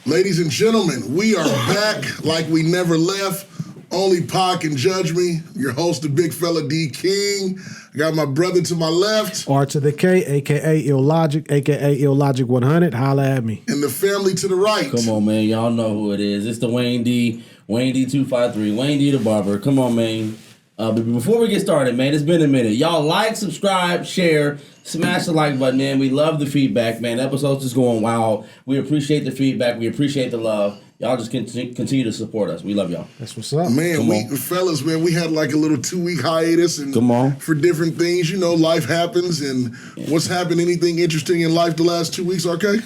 Ladies and gentlemen, we are back like we never left. Only Pod Can Judge Me. Your host, the big fella D.King. I got my brother to my left. R to the K, a.k.a. Illogic, a.k.a. Illogic 100. Holla at me. And the family to the right. Come on, man. Y'all know who it is. It's the Wayne D. Wayne D253. Wayne D the barber. Come on, man. But before we get started, man, it's been a minute. Y'all like, subscribe, share, smash the like button, man. We love the feedback, man. Episodes just going wild. We appreciate the feedback. We appreciate the love. Y'all just continue to support us. We love y'all. That's what's up. Man, fellas, man, we had like a little 2-week hiatus and for different things. You know, life happens and what's happened? Anything interesting in life the last 2 weeks, RK?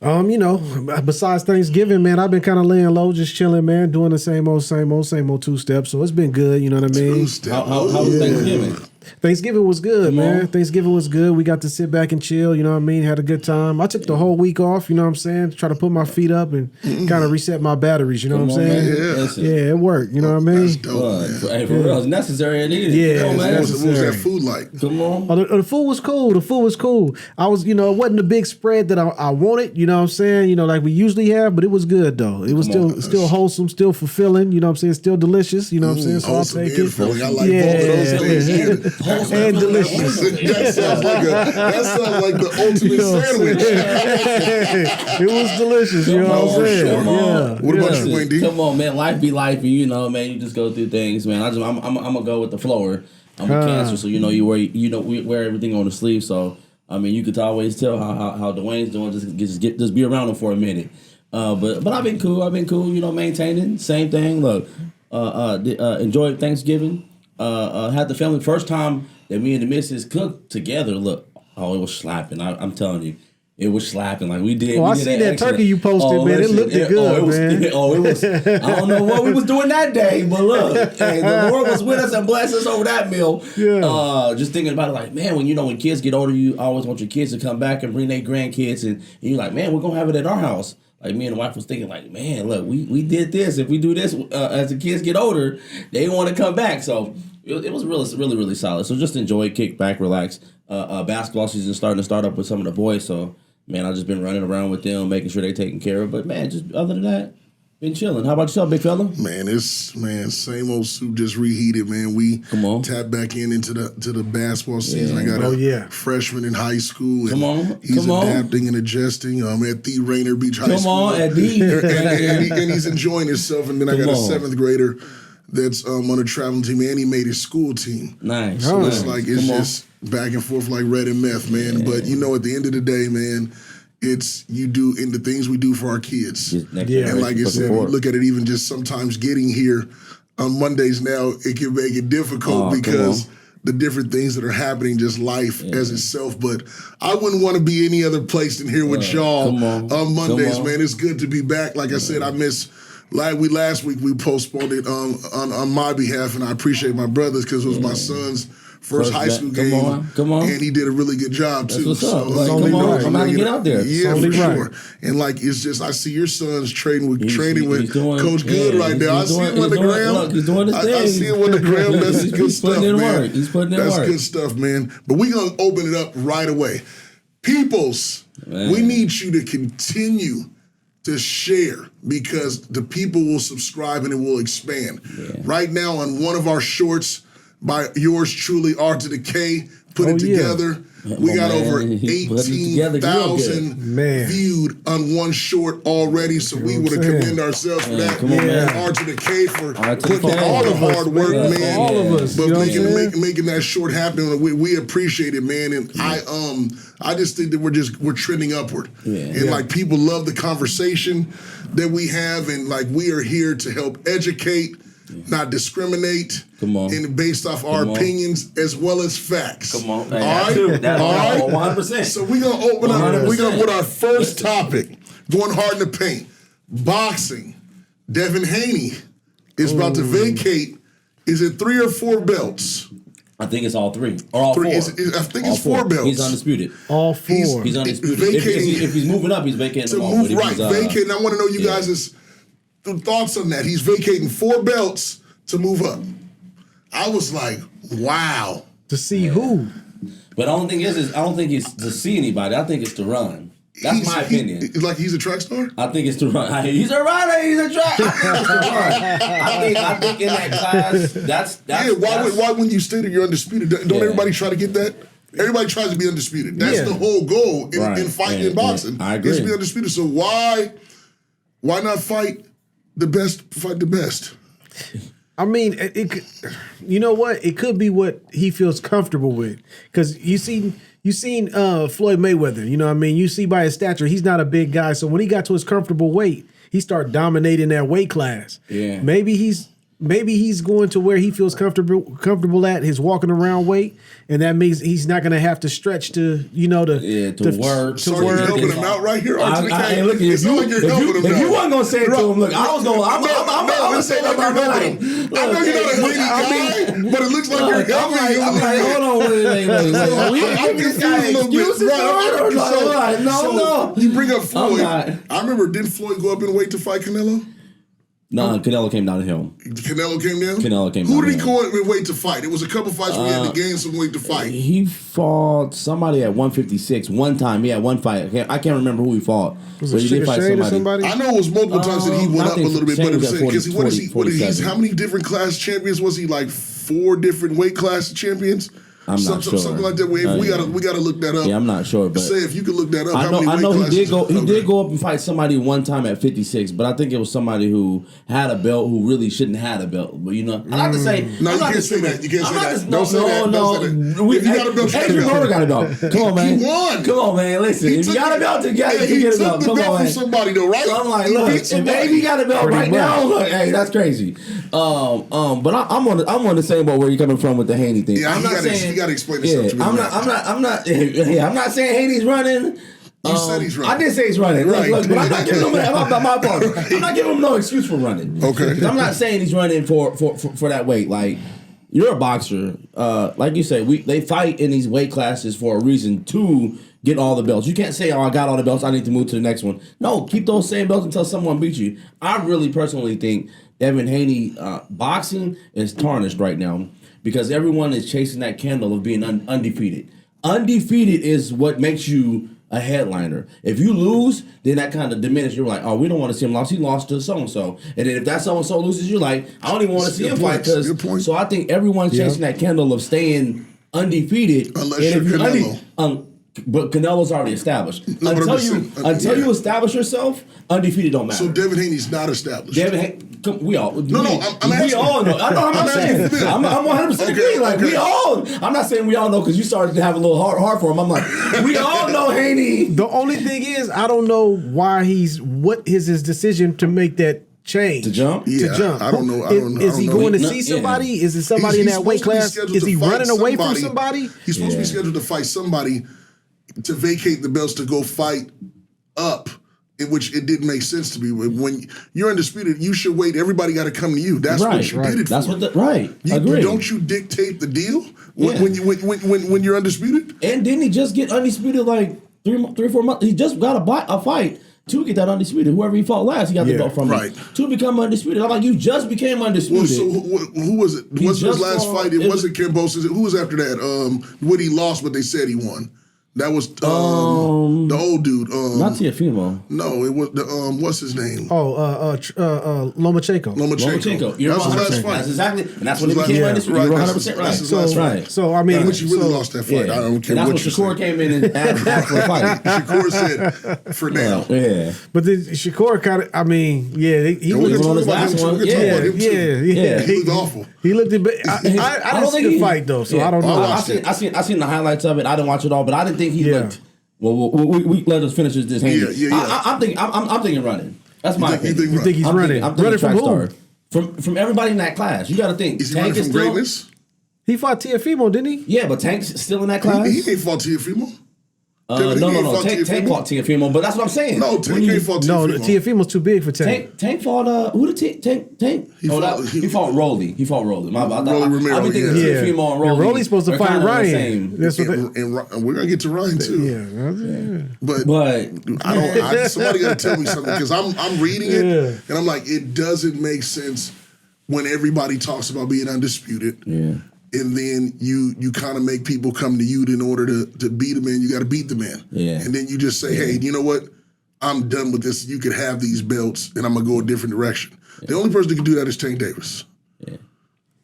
You know, besides Thanksgiving, man, I've been kind of laying low, just chilling, man, doing the same old two-step. So it's been good, you know what I mean? How was Thanksgiving? Thanksgiving was good, man. Thanksgiving was good. We got to sit back and chill, you know what I mean? Had a good time. I took the whole week off, you know what I'm saying? Try to put my feet up and kind of reset my batteries, you know what I'm saying? Yeah, it worked, you know what I mean? That's dope, man. Hey, for real, it's necessary and needed. Yeah, what was that food like? Come on. The food was cool. The food was cool. I was, you know, it wasn't the big spread that I wanted, you know what I'm saying? You know, like we usually have, but it was good, though. It was still wholesome, still fulfilling, you know what I'm saying? Still delicious, you know what I'm saying? So I'll take it. I like both of those things. And delicious. That sounds like the ultimate sandwich. It was delicious, you know what I'm saying? Yeah. What about you, Wayne D? Come on, man. Life be life, you know, man. You just go through things, man. I'm gonna go with the flower. I'm a Cancer, so we wear everything on the sleeve. So I mean, you could always tell how Dwayne's doing. Just be around him for a minute. But I've been cool. You know, maintaining same thing. Look, enjoyed Thanksgiving. Had the family first time that me and the missus cooked together. Look, it was slapping. I'm telling you, it was slapping. Like we did. I see that turkey you posted, man. It looked good, man. It was. I don't know what we was doing that day, but look, hey, the Lord was with us and blessed us over that meal. Yeah. Just thinking about it, like, man, when kids get older, you always want your kids to come back and bring their grandkids, and you're like, man, we're gonna have it at our house. Like me and the wife was thinking, like, man, look, we did this. If we do this as the kids get older, they want to come back. So it was really solid. So just enjoy, kick back, relax. Basketball season starting to start up with some of the boys. So man, I've just been running around with them, making sure they're taken care of. But man, just other than that, been chilling. How about yourself, big fella? Man, same old soup, just reheated, man. We tap back into the basketball season. I got a freshman in high school. And he's adapting and adjusting. At the Rainier Beach High School. At the and he's enjoying himself. And then I got a 7th grader that's on the traveling team, and he made his school team. Nice. So it's like just back and forth like red and meth, man. Yeah. But you know, at the end of the day, man, it's you do in the things we do for our kids. And like I said, you look at it, even just sometimes getting here on Mondays now, it can make it difficult because the different things that are happening, just life as itself. But I wouldn't want to be any other place than here with y'all on Mondays, man. It's good to be back. Like I said, I miss. Last week we postponed it on my behalf, and I appreciate my brothers because it was my son's first high school game. Come on. And he did a really good job too. That's what's up. So, come on, I'm out to get out there. Yeah, for sure. And like it's just I see your son's training with Coach Good right now. I see him on the gram. Look, he's doing his thing. I see him on the gram. That's good stuff, man. He's putting in work. That's good stuff, man. But we're gonna open it up right away. Peoples, we need you to continue to share because the people will subscribe and it will expand. Yeah. Right now on one of our shorts by yours truly, R to the K, put it together. We got over 18,000 viewed on one short already, so we would have commend ourselves for that. R to the K for putting all the hard work, man. All of us. But making that short happen, we appreciate it, man. And I just think that we're trending upward. And like people love the conversation that we have, and like we are here to help educate, not discriminate, and based off our opinions as well as facts. Come on. All right? All right? 100%. So we're going to open up, we're going to put our first topic, going hard in the paint. Boxing. Devin Haney is about to vacate, is it 3 or 4 belts? I think it's all 3. Or all 4. I think it's 4 belts. He's undisputed. All 4. He's undisputed. If he's moving up, he's vacating them all. Vacating. I want to know you guys' thoughts on that. He's vacating 4 belts to move up. I was like, wow. To see who? But the only thing is I don't think it's to see anybody. I think it's to run. That's my opinion. It's like he's a track star? I think it's to run. He's a runner. He's a track. I think in that class, that's why when you stated you're undisputed, don't everybody try to get that? Everybody tries to be undisputed. That's the whole goal in fighting and boxing. I agree. Is to be undisputed. So why not fight the best? Fight the best. I mean, you know what? It could be what he feels comfortable with. Because you seen Floyd Mayweather. You know what I mean? You see by his stature, he's not a big guy. So when he got to his comfortable weight, he started dominating that weight class. Yeah. Maybe he's going to where he feels comfortable at his walking around weight, and that means he's not going to have to stretch to work. So you're helping him out right here. Look, if you wasn't gonna say it to him, look, I was gonna. I'm gonna say that about my life. I know you're not a greedy guy, but it looks like you're helping him. I'm like, hold on, wait. Are we giving this guy excuses? No. You bring up Floyd. I remember, didn't Floyd go up in weight to fight Canelo? No, Canelo came down to him. Canelo came down? Canelo came down. Who did he go in weight to fight? It was a couple fights where he had to gain some weight to fight. He fought somebody at 156 one time. He had one fight. I can't remember who he fought. Was it Sugar Shane or somebody? I know it was multiple times that he went up a little bit, but because how many different class champions was he? Like 4 different weight class champions? I'm not sure. Something like that. We gotta look that up. Yeah, I'm not sure. But say if you could look that up. I know he did go up and fight somebody one time at 56, but I think it was somebody who had a belt who really shouldn't have a belt. But I like to say no, you can't say that. You can't say that. No. If you got a belt, Adrian Broner got a belt. Come on, man. He won. Come on, man. Listen, if you got a belt, you get a belt. Come on, man. Somebody though, right? So I'm like, look, if Davey got a belt right now, look, hey, that's crazy. But I'm on the same boat where you're coming from with the Haney thing. Yeah, I'm not saying you got to explain this. I'm not saying Haney's running. You said he's running. I did say he's running. Right. Look, but I'm not giving him my part. I'm not giving him no excuse for running. Okay. I'm not saying he's running for that weight. Like, you're a boxer. Like you said, they fight in these weight classes for a reason to get all the belts. You can't say, I got all the belts, I need to move to the next one. No, keep those same belts until someone beats you. I really personally think Devin Haney boxing is tarnished right now, because everyone is chasing that candle of being undefeated. Undefeated is what makes you a headliner. If you lose, then that kind of diminishes. You're like, oh, we don't want to see him lost. He lost to so-and-so. And then if that so-and-so loses, you're like, I don't even want to see him fight. So I think everyone's chasing that candle of staying undefeated. Unless you're Canelo. But Canelo's already established. Until you establish yourself, undefeated don't matter. So Devin Haney's not established. We all. I'm asking. We all know. I'm not saying. I'm 100% agree. Like we all. I'm not saying we all know, because you started to have a little hard for him. I'm like, we all know Haney. The only thing is, I don't know why what is his decision to make that change to jump. Yeah, to jump. I don't know. Is he going to see somebody? Yeah. Is it somebody in that weight class? Is he running away from somebody? He's supposed to be scheduled to fight somebody to vacate the belts to go fight up. In which it didn't make sense to me. When you're undisputed, you should wait. Everybody got to come to you. That's what you did it That's for. I agree. Don't you dictate the deal when you're undisputed? And didn't he just get undisputed like 3 or 4 months? He just got a fight to get that undisputed. Whoever he fought last, he got the belt from him to become undisputed. I'm like, you just became undisputed. Well, so who was it? Wasn't his last fight? It wasn't Cambosis. Who was after that? When he lost, but they said he won. That was the old dude. Not Teofimo. No, it was the what's his name? Lomachenko. Lomachenko. You're that was his last fight. That's exactly, and that's when he became undisputed. You're 100% right. That's his last fight. So I mean, which he really lost that fight. I don't care what you say. Shakur came in and asked for a fight. Shakur said, for now. Yeah. But then Shakur kind of, I mean, he was on his last one. Yeah. He looked awful. He looked a bit. I didn't see the fight though, so I don't know. I seen the highlights of it. I didn't watch it all, but I didn't think he looked. Well, we let us finish this. I'm thinking running. That's my opinion. You think he's running? I'm thinking from who? From everybody in that class. You got to think. Is he running from greatness? He fought Teofimo, didn't he? Yeah, but Tank's still in that class. He ain't fought Teofimo. No. Tank fought Teofimo, but that's what I'm saying. No, Tank ain't fought Teofimo. No, Teofimo's too big for Tank. Tank fought who did Tank? He fought Rolly. He fought Rolly. My bad. Rolly Romero. I've been thinking Teofimo and Rolly. Rolly's supposed to fight Ryan. That's what and we're gonna get to Ryan too. Yeah. But somebody got to tell me something, because I'm reading it and I'm like, it doesn't make sense when everybody talks about being undisputed. Yeah. and then you kind of make people come to you in order to beat a man. You got to beat the man. Yeah. And then you just say, hey, you know what? I'm done with this. You can have these belts, and I'm going to go a different direction. Yeah. The only person that can do that is Tank Davis. Yeah.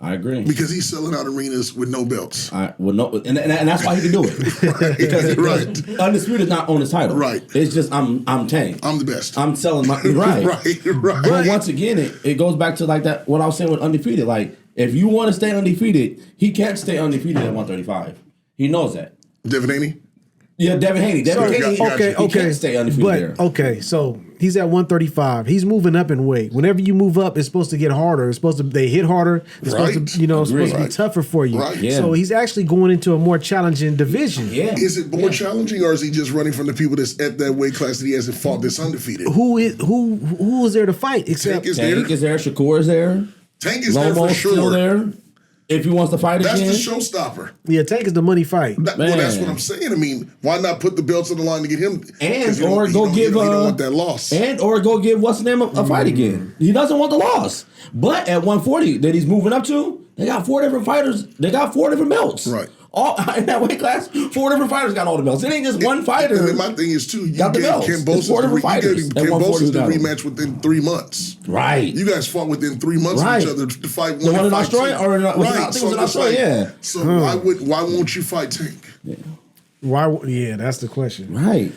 I agree. Because he's selling out arenas with no belts. And that's why he can do it. Right. Because Undisputed is not on his title. Right. It's just I'm Tank. I'm the best. I'm selling my right. right. But once again, it goes back to like that what I was saying with Undefeated. Like if you want to stay undefeated, he can't stay undefeated at 135. He knows that. Devin Haney? Yeah, Devin Haney. He can't stay undefeated there. Okay, so he's at 135. He's moving up in weight. Whenever you move up, it's supposed to get harder. They hit harder. It's supposed to, supposed to be tougher for you. Right. Yeah. So he's actually going into a more challenging division. Yeah. Is it more challenging, or is he just running from the people that's at that weight class that he hasn't fought that's undefeated? Who is there to fight? Except Tank is there. Shakur is there. Tank is there for sure. Still there. If he wants to fight again. That's the showstopper. Yeah, Tank is the money fight. Well, that's what I'm saying. I mean, why not put the belts on the line to get him? You don't want that loss. Or go give what's the name a fight again. He doesn't want the loss. But at 140 that he's moving up to, they got 4 different fighters. They got 4 different belts. Right. All in that weight class, 4 different fighters got all the belts. It ain't just one fighter. And then my thing is too, you got the gave belts. Kambosos the rematch within 3 months. Right. You guys fought within 3 months of each other to fight one. The one in Australia, or I think it was in Australia. Yeah. So why won't you fight Tank? Yeah. Why? Yeah, that's the question. Right.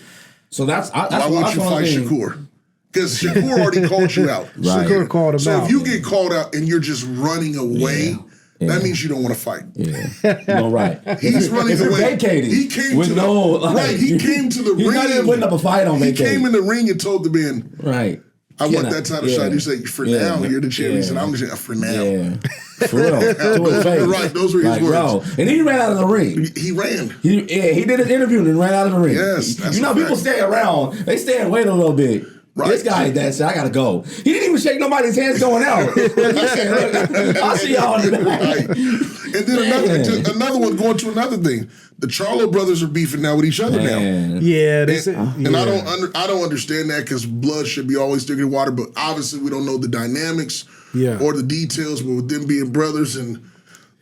So that's why won't you fight Shakur? Because Shakur already called you out. Right. Shakur called him out. So if you get called out and you're just running away. Yeah. That means you don't want to fight. Yeah, no, right. He's running away. Vacating. He came with to He came to the ring. He's not even putting up a fight on vacation. He came in the ring and told the man, right. I want that title shot. You say, for now, you're the champion. He said, I'm just for now. Yeah. For real. Right, those were his words. Bro. And he ran out of the ring. He ran. He did an interview and ran out of the ring. Yes. People stay around. They stay and wait a little bit. Right. This guy that said, I gotta go. He didn't even shake nobody's hands going out. He said, look, I'll see y'all in the back. Right. And then another one going to another thing. The Charlo brothers are beefing now with each other now. Yeah, they said, and I don't understand that because blood should be always thicker than water, but obviously we don't know the dynamics or the details, but with them being brothers, and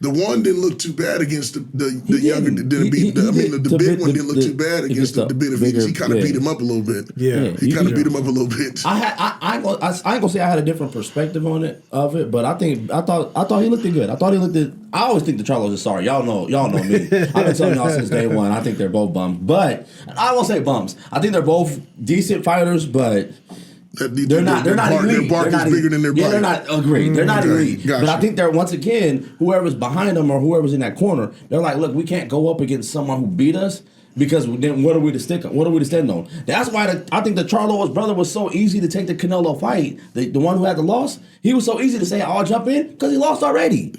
the one didn't look too bad against the younger. The big one didn't look too bad against the Benavidez. He kind of beat him up a little bit. Yeah, he kind of beat him up a little bit. I ain't gonna say I had a different perspective on it, but I thought he looked good. I always think the Charlos are sorry. Y'all know me. I've been telling y'all since day one. I think they're both bums, but I won't say bums. I think they're both decent fighters, but. They're not elite. Their bark is bigger than their bite. Yeah, they're not agreed. They're not elite. Gotcha. But I think they're, once again, whoever's behind them or whoever's in that corner, they're like, look, we can't go up against someone who beat us because then what are we to stick on? What are we to stand on? That's why I think the Charlo's brother was so easy to take the Canelo fight. The one who had the loss, he was so easy to say, I'll jump in because he lost already.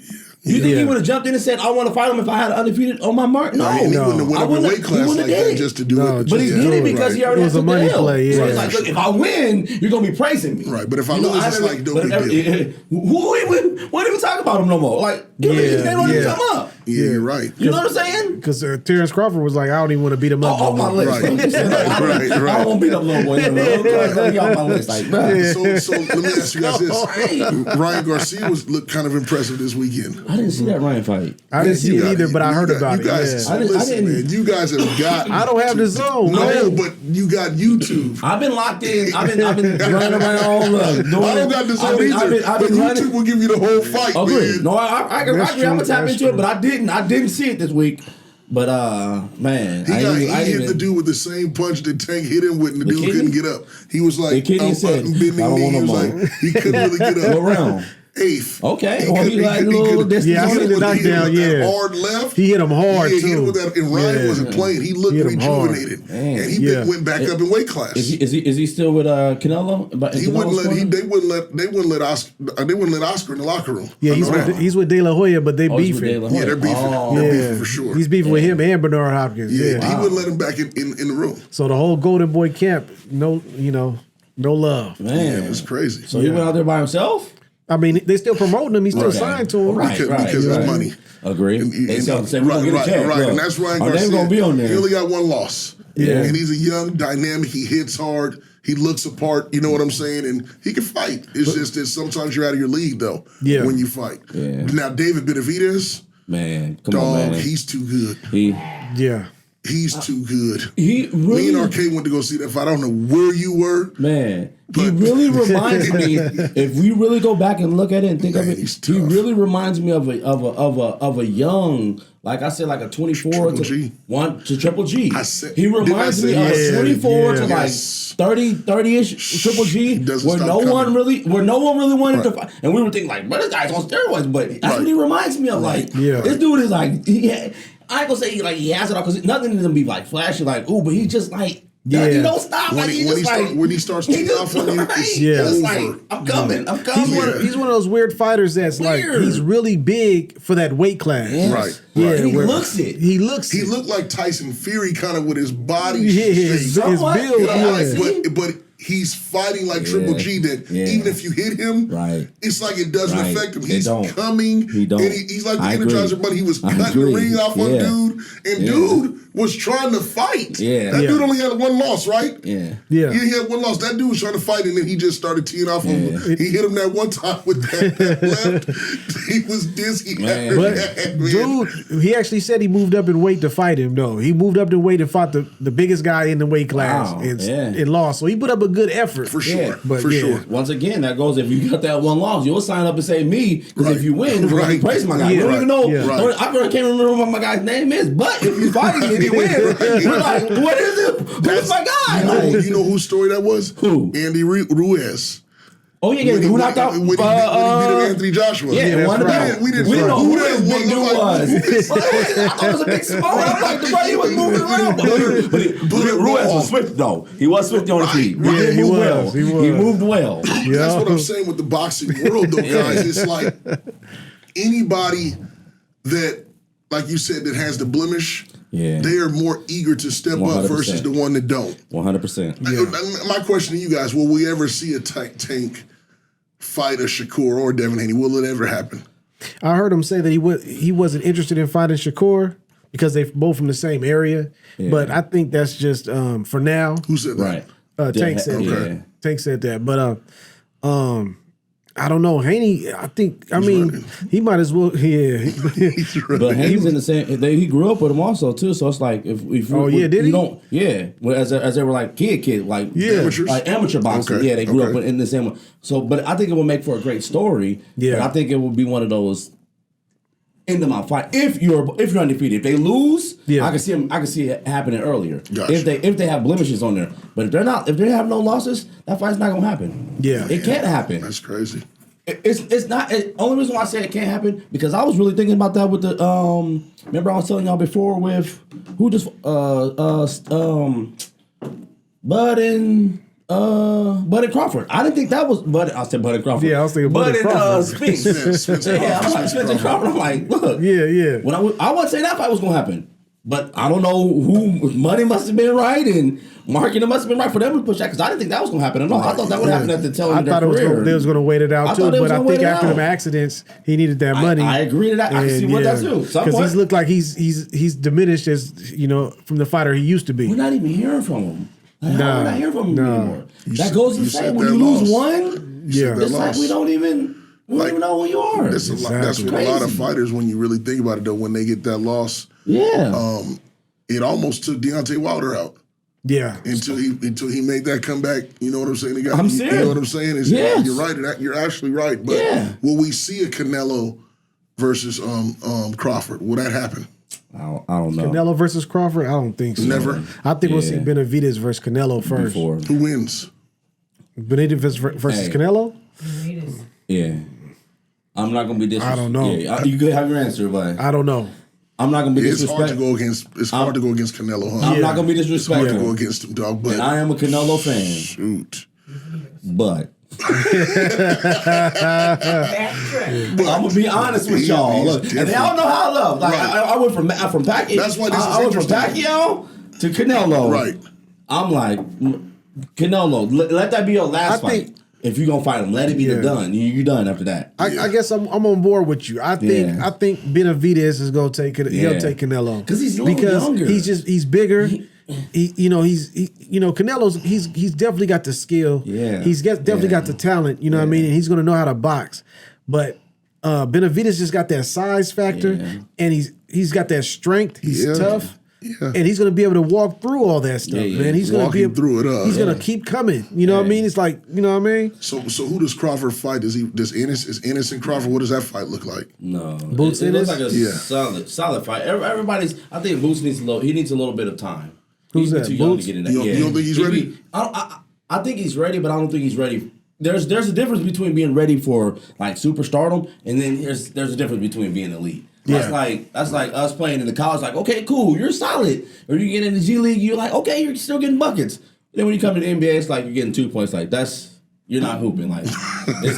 You think he would have jumped in and said, I want to fight him if I had undefeated on my mark? No. He wouldn't have went up in weight class like that just to do it. But he did it because he already has a money play. Yeah. So he's like, look, if I win, you're going to be praising me. Right, but if I lose, it's like no big deal. We don't even talk about him no more. Like, they don't even come up. Yeah, you're right. You know what I'm saying? Because Terrence Crawford was like, I don't even want to beat him up. On my list. Right. I don't want to beat up little boy. He on my list. Like, so let me ask you guys this. Ryan Garcia looked kind of impressive this weekend. I didn't see that Ryan fight. I didn't see it either, but I heard about it. Listen, man, you guys have got. I don't have the zone. No, but you got YouTube. I've been locked in. I've been running around. I don't got the zone either. But YouTube will give you the whole fight, man. No, I agree. I'm gonna tap into it, but I didn't see it this week. But man, he hit the dude with the same punch that Tank hit him with, and the dude couldn't get up. He was like, bending knee. He was like, he couldn't really get up. Go around. Eighth. Okay. He like a little distance. Yeah, I see the knockdown. Yeah. Hard left. He hit him hard too. He hit him with that, and Ryan wasn't playing. He looked rejuvenated, and he went back up in weight class. Is he still with Canelo? He wouldn't let. They wouldn't let Oscar in the locker room. Yeah, he's with De La Hoya, but they beefing. Yeah, they're beefing. They're beefing for sure. He's beefing with him and Bernard Hopkins. Yeah, he wouldn't let him back in the room. So the whole Golden Boy camp, no love. Man, it's crazy. So he went out there by himself. I mean, they still promoting him. He's still signed to him. Because it's money. Agree. They say we're going to get a check. Right, and that's Ryan Garcia. Gonna be on there. He only got one loss. Yeah. And he's a young, dynamic. He hits hard. He looks apart. You know what I'm saying? And he can fight. It's just that sometimes you're out of your league, though, when you fight. Yeah. Now, David Benavidez, Man, come on, man. He's too good. He's too good. Me and RK went to go see that fight. I don't know where you were. Man, he really reminds me, if we really go back and look at it and think of it, he really reminds me of a young, like I said, like a 24 to Triple G. He reminds me of a 24 to like 30-ish Triple G, where no one really wanted to fight. And we were thinking like, bro, this guy's on steroids, but that's what he reminds me of. Like, this dude is like, I ain't gonna say he has it all, because nothing in him be like flashy, like, ooh, but he just like, he don't stop. When he starts to off on you, it's like, I'm coming. He's one of those weird fighters that's like, he's really big for that weight class. Right. Yeah, he looks it. He looked like Tyson Fury kind of with his body his build. But he's fighting like Triple G that even if you hit him, it's like it doesn't affect him. He's coming. He's like the Energizer Bunny. He was cutting the ring off on dude, and dude was trying to fight. That dude only had one loss, right? He had one loss. That dude was trying to fight, and then he just started teeing off on him. He hit him that one time with that left. He was dizzy. Dude, he actually said he moved up in weight to fight him, though. He moved up in weight and fought the biggest guy in the weight class and lost. So he put up a good effort. For sure. For sure. Once again, that goes, if you got that one loss, you'll sign up and say me, because if you win, we're going to praise my guy. You don't even know. I can't remember what my guy's name is, but if you fight him and you win, we're like, what is it? Who's my guy? You know whose story that was? Who? Andy Ruiz. Oh, who knocked out? When he beat Anthony Joshua. We didn't know who that big dude was. I thought it was a big smoke. I'm like, the way he was moving around. But Ruiz was swift, though. He was swift on his feet. He moved well. He moved well. That's what I'm saying with the boxing world, though, guys. It's like anybody that, like you said, that has the blemish, they are more eager to step 100%. Up versus the one that don't. 100%. My question to you guys, will we ever see a Tank fight a Shakur or Devin Haney? Will it ever happen? I heard him say that he wasn't interested in fighting Shakur because they're both from the same area. But I think that's just for now. Who said that? Tank said that. Tank said that. But I don't know. Haney, he might as well. But Haney's in the same. He grew up with him also too. So it's like if did he? Don't as they were like kid like amateur boxers. Okay. They grew up in the same one. So, but I think it would make for a great story. Yeah, but I think it would be one of those end of my fight. If you're undefeated, if they lose, I can see it happening earlier. Gotcha. If they have blemishes on there, but if they have no losses, that fight's not gonna happen. Yeah, it can't happen. That's crazy. It's not. Only reason why I say it can't happen because I was really thinking about that with the remember I was telling y'all before with who just Bud and Crawford. I didn't think that was Bud. I said Bud and Crawford. Yeah, I was thinking Bud and Crawford. Spinks. I'm like Spencer Crawford. I'm like, look. Yeah. When I wasn't saying that fight was gonna happen, but I don't know who money must have been right and marketing must have been right for them to push that because I didn't think that was gonna happen at all. I thought that would happen at the tail end of their career. They was gonna wait it out too, but I think after them accidents, he needed that money. I agree to that. I can see what that too. Because he's looked like he's diminished as from the fighter he used to be. We're not even hearing from him. We're not hearing from him anymore. That goes to say when you lose one, it's like we don't even know who you are. That's what a lot of fighters, when you really think about it, though, when they get that loss, it almost took Deontay Wilder out. Yeah, until he made that comeback. You know what I'm saying? I'm serious. You know what I'm saying? You're right. You're actually right. But will we see a Canelo versus Crawford? Will that happen? I don't know. Canelo versus Crawford? I don't think so. Never. I think we'll see Benavidez versus Canelo first. Who wins? Benavidez versus Canelo? Yeah. I'm not gonna be disrespectful. I don't know. Yeah, you could have your answer, but I don't know. I'm not gonna be disrespectful. It's hard to go against Canelo, huh? I'm not gonna be disrespectful. It's hard to go against him, dog. But and I am a Canelo fan. Shoot. But I'm gonna be honest with y'all. Look, and y'all know how I love. Like I went from Pacquiao. That's why this is I went from Pacquiao to Canelo. Right. I'm like Canelo. Let that be your last fight. If you're gonna fight him, let it be done. You're done after that. I guess I'm on board with you. I think Benavidez is gonna take it. He'll take Canelo because he's younger. He's bigger. Canelo's he's definitely got the skill. Yeah, definitely got the talent. You know what I mean? And he's gonna know how to box. But Benavidez just got that size factor, and he's got that strength. He's tough. Yeah. And he's going to be able to walk through all that stuff, man. He's going to be through it up. He's going to keep coming. You know what I mean? It's like, you know what I mean? So who does Crawford fight? Is Ennis and Crawford? What does that fight look like? No, Boots it looks like a solid fight. Everybody's. I think Boots needs a little bit of time. Who's that? Too young to get in that. You don't think he's ready? I think he's ready, but I don't think he's ready. There's a difference between being ready for like superstardom, and then there's a difference between being elite. That's like us playing in the college. Like, okay, cool, you're solid. Or you get in the G League, you're like, okay, you're still getting buckets. Then when you come to the NBA, it's like you're getting 2 points. Like you're not hooping. Like there's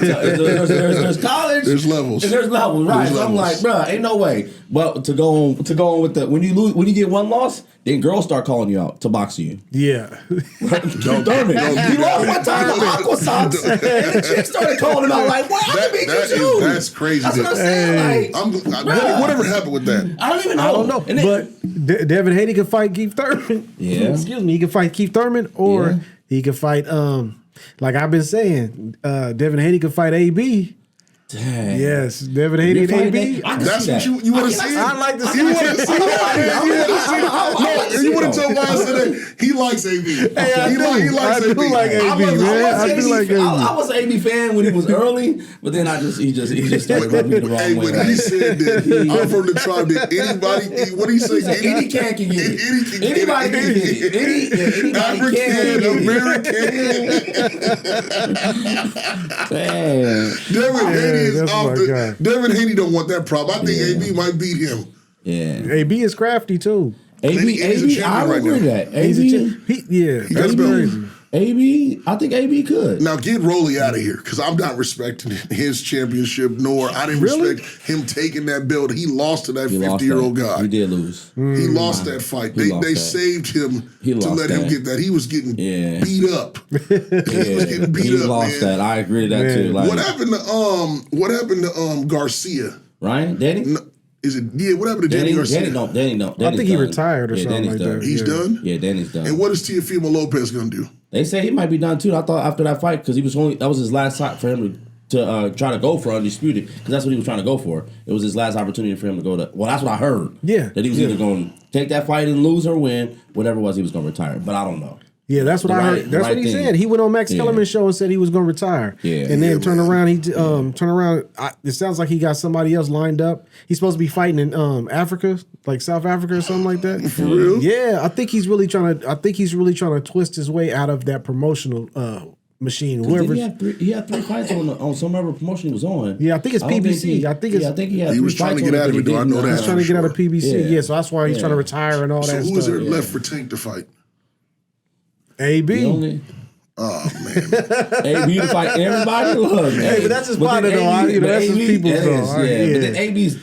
college, there's levels, and there's levels, right? So I'm like, bro, ain't no way. But to go on with the when you get one loss, then girls start calling you out to box you. Yeah, don't he lost one time to Aqua Socks, and the chick started calling him out like, "What? I beat you too." That's crazy. That's what I'm saying. Whatever happened with that? I don't even know. But Devin Haney can fight Keith Thurman. Yeah, excuse me, he can fight Keith Thurman, or he can fight like I've been saying, Devin Haney could fight AB. Dang. Yes, Devin Haney and AB. That's what you want to see. I like to see it. You want to tell Miles today he likes AB. Hey, he likes AB. I do like AB. I was an AB fan when he was early, but then he just started rubbing me the wrong way. When he said that I'm from the tribe, that anybody, what do you say? Any can get it. Anybody can get it. African, American. Devin Haney don't want that problem. I think AB might beat him. Yeah, AB is crafty too. AB, I agree that. That's crazy. AB, I think AB could. Now get Rolly out of here, because I'm not respecting his championship, nor I didn't respect him taking that belt. He lost to that 50-year-old guy. He did lose. He lost that fight. They saved him to let him get that. He was getting beat up. He lost that. I agree to that too. Like, what happened to Garcia? Ryan? Danny? No, what happened to Danny Garcia? Danny, I think he retired or something like that. He's done? Yeah, Danny's done. And what is Teofimo Lopez going to do? They say he might be done too. I thought after that fight, because that was his last fight for him to try to go for undisputed, because that's what he was trying to go for. It was his last opportunity for him to go to. Well, that's what I heard. Yeah, that he was either going to take that fight and lose or win, whatever it was, he was going to retire. But I don't know. Yeah, that's what I heard. That's what he said. He went on Max Kellerman's show and said he was going to retire. Yeah, and then turn around. It sounds like he got somebody else lined up. He's supposed to be fighting in Africa, like South Africa or something like that. For real? Yeah, I think he's really trying to twist his way out of that promotional machine. He had 3 fights on some other promotion he was on. Yeah, I think it's PBC. I think he had. He was trying to get out of it. I know that. He was trying to get out of PBC. Yeah, so that's why he's trying to retire and all that stuff. So who is there left for Tank to fight? AB. Oh man, AB to fight everybody. Look, hey, but that's his partner though. That's his people though. Yeah, but then AB's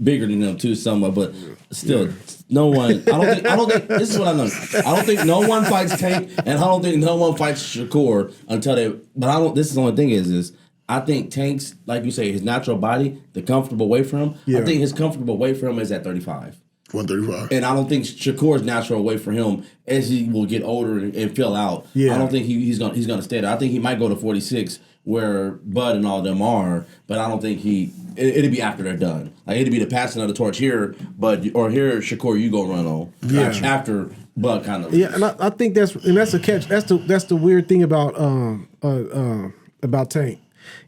bigger than them too, somewhat. But still, no one. I don't think. This is what I know. I don't think no one fights Tank, and I don't think no one fights Shakur until they. But I don't. This is the only thing is I think Tank's, like you say, his natural body, the comfortable weight for him. Yeah. I think his comfortable weight for him is at 35. 135. And I don't think Shakur's natural weight for him, as he will get older and fill out. Yeah. I don't think he's gonna stay there. I think he might go to 46 where Bud and all them are, but I don't think it'd be after they're done. Like it'd be the passing of the torch here, Bud, or here Shakur, you go run on. Yeah. After Bud kind of. Yeah, and I think that's a catch. That's the weird thing about Tank.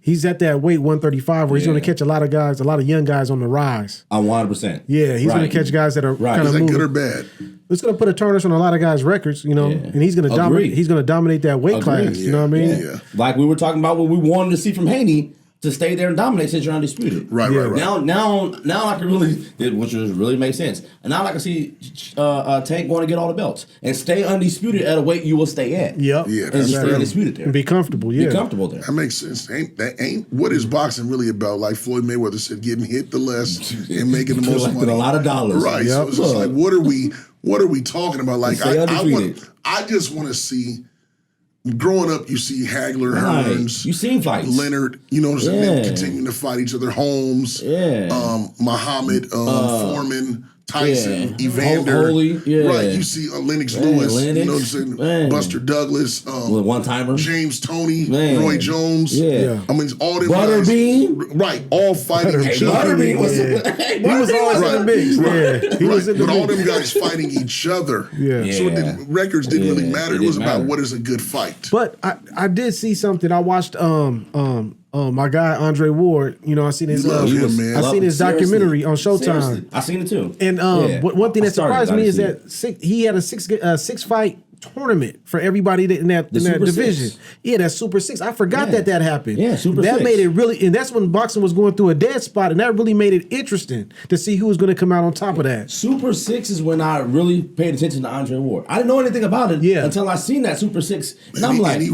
He's at that weight 135 where he's going to catch a lot of young guys on the rise. 100%. Yeah, he's going to catch guys that are kind of moving. Is that good or bad? It's going to put a tarnish on a lot of guys' records, and he's going to dominate. He's going to dominate that weight class. You know what I mean? Yeah. Like we were talking about what we wanted to see from Haney to stay there and dominate since you're undisputed. Right. Now I can really, which really makes sense. And now I can see Tank going to get all the belts and stay undisputed at a weight you will stay at. Yep. Yeah. And just stay undisputed there. And be comfortable. Yeah. Be comfortable there. That makes sense. Ain't what is boxing really about? Like Floyd Mayweather said, getting hit the less and making the most money. A lot of dollars. Right. Yep. So it's just like, what are we talking about? Like I just want to see. Growing up, you see Hagler, Hearns, you seen fights, Leonard, you know what I'm saying? Continuing to fight each other, Holmes, Muhammad, Foreman, Tyson, Evander, Holy, right? You see Lennox Lewis, Lennox, you know what I'm saying? Buster Douglas, one timer, James Toney, Roy Jones. Yeah, I mean all them Butterbean, right? All fighting each other. He was always in the mix. Yeah, he was in the but mix. all them guys fighting each other. Yeah. So records didn't really matter. It was about what is a good fight. But I did see something. I watched my guy Andre Ward. You know, I seen his seen his documentary on Showtime. Seriously. I seen it too. And one thing that surprised me is that he had a six fight tournament for everybody in that division. Six. Yeah, that Super Six. I forgot that happened. Yeah, Super That Six. made it really, and that's when boxing was going through a dead spot, and that really made it interesting to see who was going to come out on top of that. Super Six is when I really paid attention to Andre Ward. I didn't know anything about it until I seen that Super Six, and I'm like, he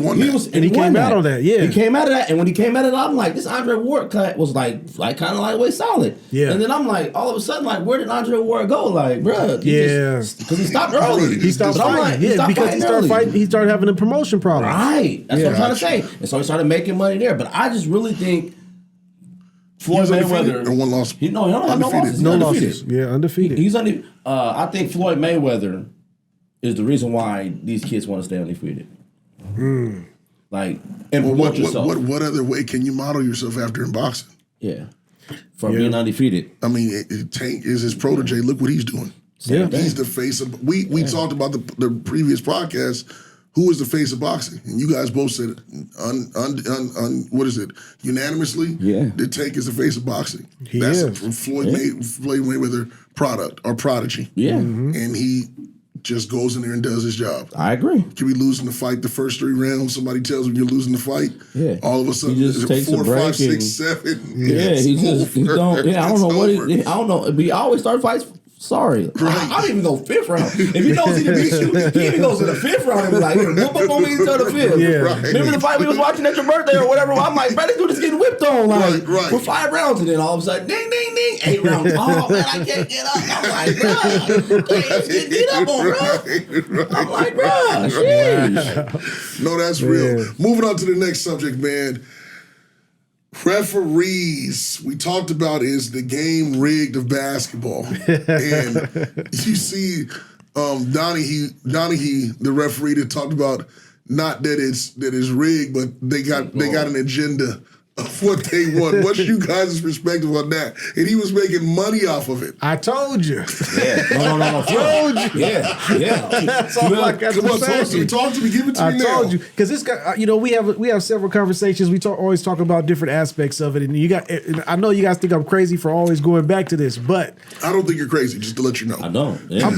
came out on that. Yeah, he came out of that, and when he came out of that, I'm like, this Andre Ward cut was like kind of lightweight solid. Yeah, and then I'm like, all of a sudden, like, where did Andre Ward go? Like, bruh, because he stopped early. He stopped fighting. Because he started fighting. He started having a promotion problem. Right. That's what I'm trying to say. And so he started making money there. But I just really think Floyd Mayweather. And one loss. He don't have no losses. No losses. Yeah, undefeated. He's I think Floyd Mayweather is the reason why these kids want to stay undefeated. Like, and promote yourself. What other way can you model yourself after in boxing? Yeah. From being undefeated. I mean, Tank is his protege. Look what he's doing. Yeah. He's the face of. We talked about the previous podcast. Who is the face of boxing? And you guys both said what is it? Unanimously? Yeah. The Tank is the face of boxing. That's from Floyd Mayweather product or prodigy. Yeah. And he just goes in there and does his job. I agree. Could be losing the fight the first 3 rounds. Somebody tells him you're losing the fight. Yeah. All of a sudden, he just takes 4, 5, 6, 7. Yeah, he don't. Yeah, I don't know what I don't know. But he always start fights. Sorry, right. I don't even go 5th round. If he knows he can beat you, he even goes to the 5th round and be like, whoop up on me until the 5th. Yeah. Right. Remember the fight we was watching at your birthday or whatever? I'm like, man, this dude is getting whipped on like for 5 rounds, and then all of a sudden, ding, ding, ding, 8 rounds. Oh man, I can't get up. I'm like, bro, he's getting beat up on, bro. I'm like, bro, sheesh. No, that's real. Moving on to the next subject, man. Referees, we talked about is the game rigged of basketball, and you see Donahue, the referee, that talked about not that it's rigged, but they got an agenda of what they want. What's you guys' perspective on that? And he was making money off of it. I told you. Yeah, no. I told you. Yeah. That's all I got to say. Talk to me. Give it to me now. I told you, because this guy, we have several conversations. We always talk about different aspects of it, and I know you guys think I'm crazy for always going back to this, but I don't think you're crazy. Just to let you know, I don't. Yeah.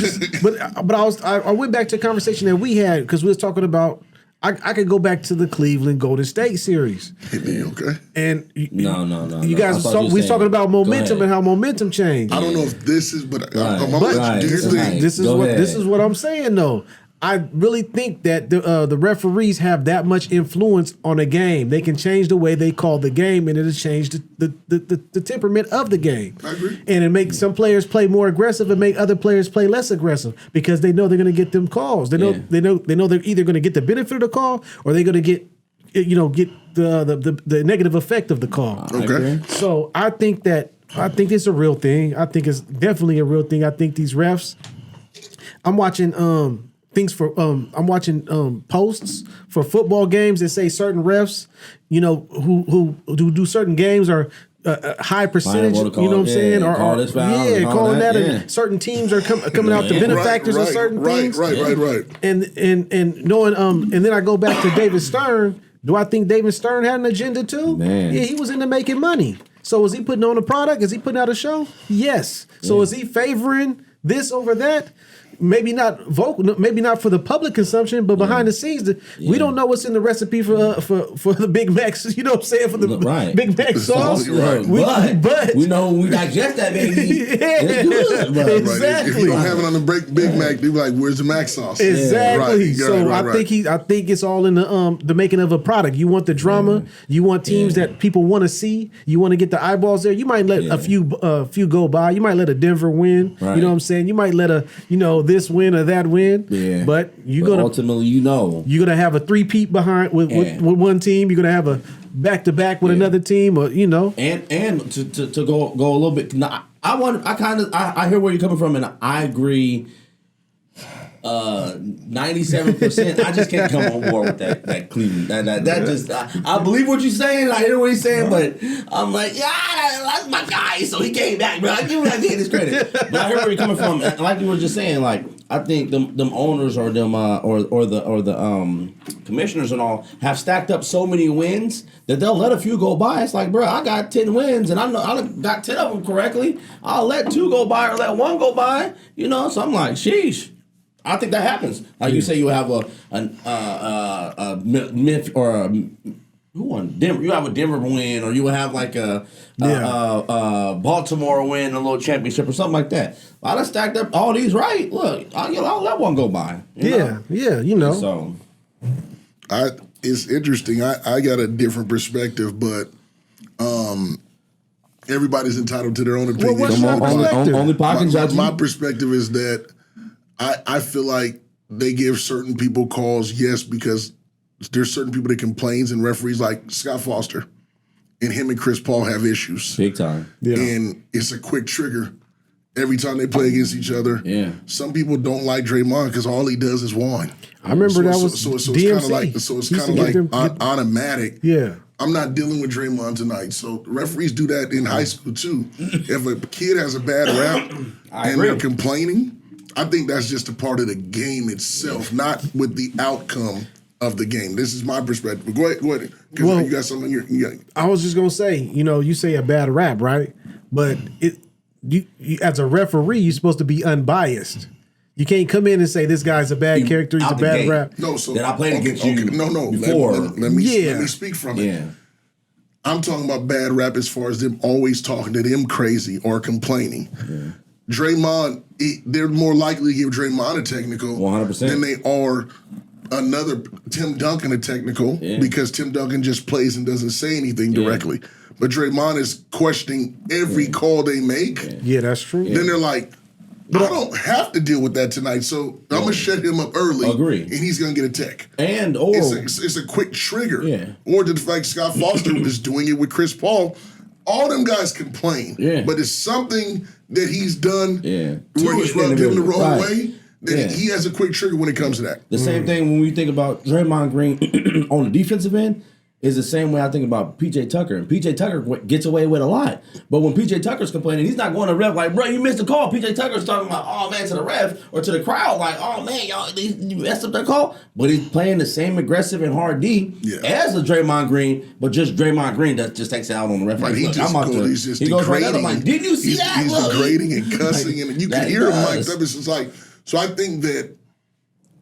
But I went back to a conversation that we had because we was talking about. I could go back to the Cleveland Golden State series. Okay. And no. You guys, we was talking about momentum and how momentum changed. I don't know if this is, but I'm but let you do your thing. This is what I'm saying though. I really think that the referees have that much influence on a game. They can change the way they call the game, and it'll change the temperament of the game. I agree. And it makes some players play more aggressive and make other players play less aggressive because they know they're going to get them calls. They know they're either going to get the benefit of the call or they're going to get the negative effect of the call. Okay. So I think it's a real thing. I think it's definitely a real thing. I think these refs. I'm watching posts for football games that say certain refs, who do certain games are high percentage, you know what I'm saying? Or calling that. And certain teams are coming out the benefactors of certain things. Right. And knowing and then I go back to David Stern. Do I think David Stern had an agenda too? Man. Yeah, he was into making money. So is he putting on a product? Is he putting out a show? Yes. So is he favoring this over that? Maybe not vocal, maybe not for the public consumption, but behind the scenes, we don't know what's in the recipe for the Big Macs. You know what I'm saying? For the Big Mac sauce, but we know when we digest that, baby. It's good. Exactly. If you don't have it on the Big Mac, they be like, "Where's the Mac sauce?" Exactly. So I think it's all in the making of a product. You want the drama. You want teams that people want to see. You want to get the eyeballs there. You might let a few go by. You might let a Denver win. Right. You know what I'm saying? You might let this win or that win. Yeah. But ultimately, you're gonna have a three-peat behind with one team. You're gonna have a back-to-back with another team, or And to go a little bit. I I hear where you're coming from, and I agree. 97%. I just can't come on board with that Cleveland. That just I believe what you're saying. I hear what he's saying, but I'm like, yeah, that's my guy. So he came back, bro. I give him that his credit. But I hear where you're coming from. And like you were just saying, like I think them owners or them or the commissioners and all have stacked up so many wins that they'll let a few go by. It's like, bro, I got 10 wins and I know I got 10 of them correctly. I'll let 2 go by or let 1 go by. You know, so I'm like, sheesh. I think that happens. Like you say, you have a myth or who won? Denver. You have a Denver win, or you have like a Baltimore win, a little championship or something like that. I done stacked up all these right. Look, I'll let 1 go by. You know? You know. So, it's interesting. I got a different perspective, but everybody's entitled to their own opinion. Well, what's your perspective? Only podcast my perspective is that I feel like they give certain people calls, yes, because there's certain people that complains, and referees like Scott Foster and him and Chris Paul have issues. Big time. Yeah. And it's a quick trigger every time they play against each other. Yeah. Some people don't like Draymond because all he does is whine. I remember that was DMC. It's kind of like automatic. Yeah. I'm not dealing with Draymond tonight. So referees do that in high school too. If a kid has a bad rap and they're complaining, I think that's just a part of the game itself, not with the outcome of the game. This is my perspective. Go ahead. Well, you got something here. I was just gonna say, you say a bad rap, right? But you as a referee, you're supposed to be unbiased. You can't come in and say this guy's a bad character, he's a bad rap. No, so that I played against you. No. Before. Let me speak from it. Yeah. I'm talking about bad rap as far as them always talking to them crazy or complaining. Yeah. Draymond, they're more likely to give Draymond a technical 100% than they are another Tim Duncan a technical because Tim Duncan just plays and doesn't say anything directly. But Draymond is questioning every call they make. Yeah, that's true. Then they're like, I don't have to deal with that tonight, so I'm going to shut him up early. Agree. And he's going to get a tech. It's a quick trigger. Yeah. Or the fact Scott Foster is doing it with Chris Paul. All them guys complain. Yeah. But it's something that he's done where he's rubbed him the wrong way. That he has a quick trigger when it comes to that. The same thing when we think about Draymond Green on the defensive end is the same way I think about P.J. Tucker. And P.J. Tucker gets away with a lot. But when P.J. Tucker's complaining, he's not going to ref like, bro, you missed the call. P.J. Tucker's talking about, oh, man, to the ref or to the crowd like, oh, man, y'all, you messed up that call. But he's playing the same aggressive and hard D as the Draymond Green, but just Draymond Green that just takes it out on the ref. Right, he's just goes right at him like, didn't you see that? He's degrading and cussing, and you can hear him mic'd up. It's just like, so I think that,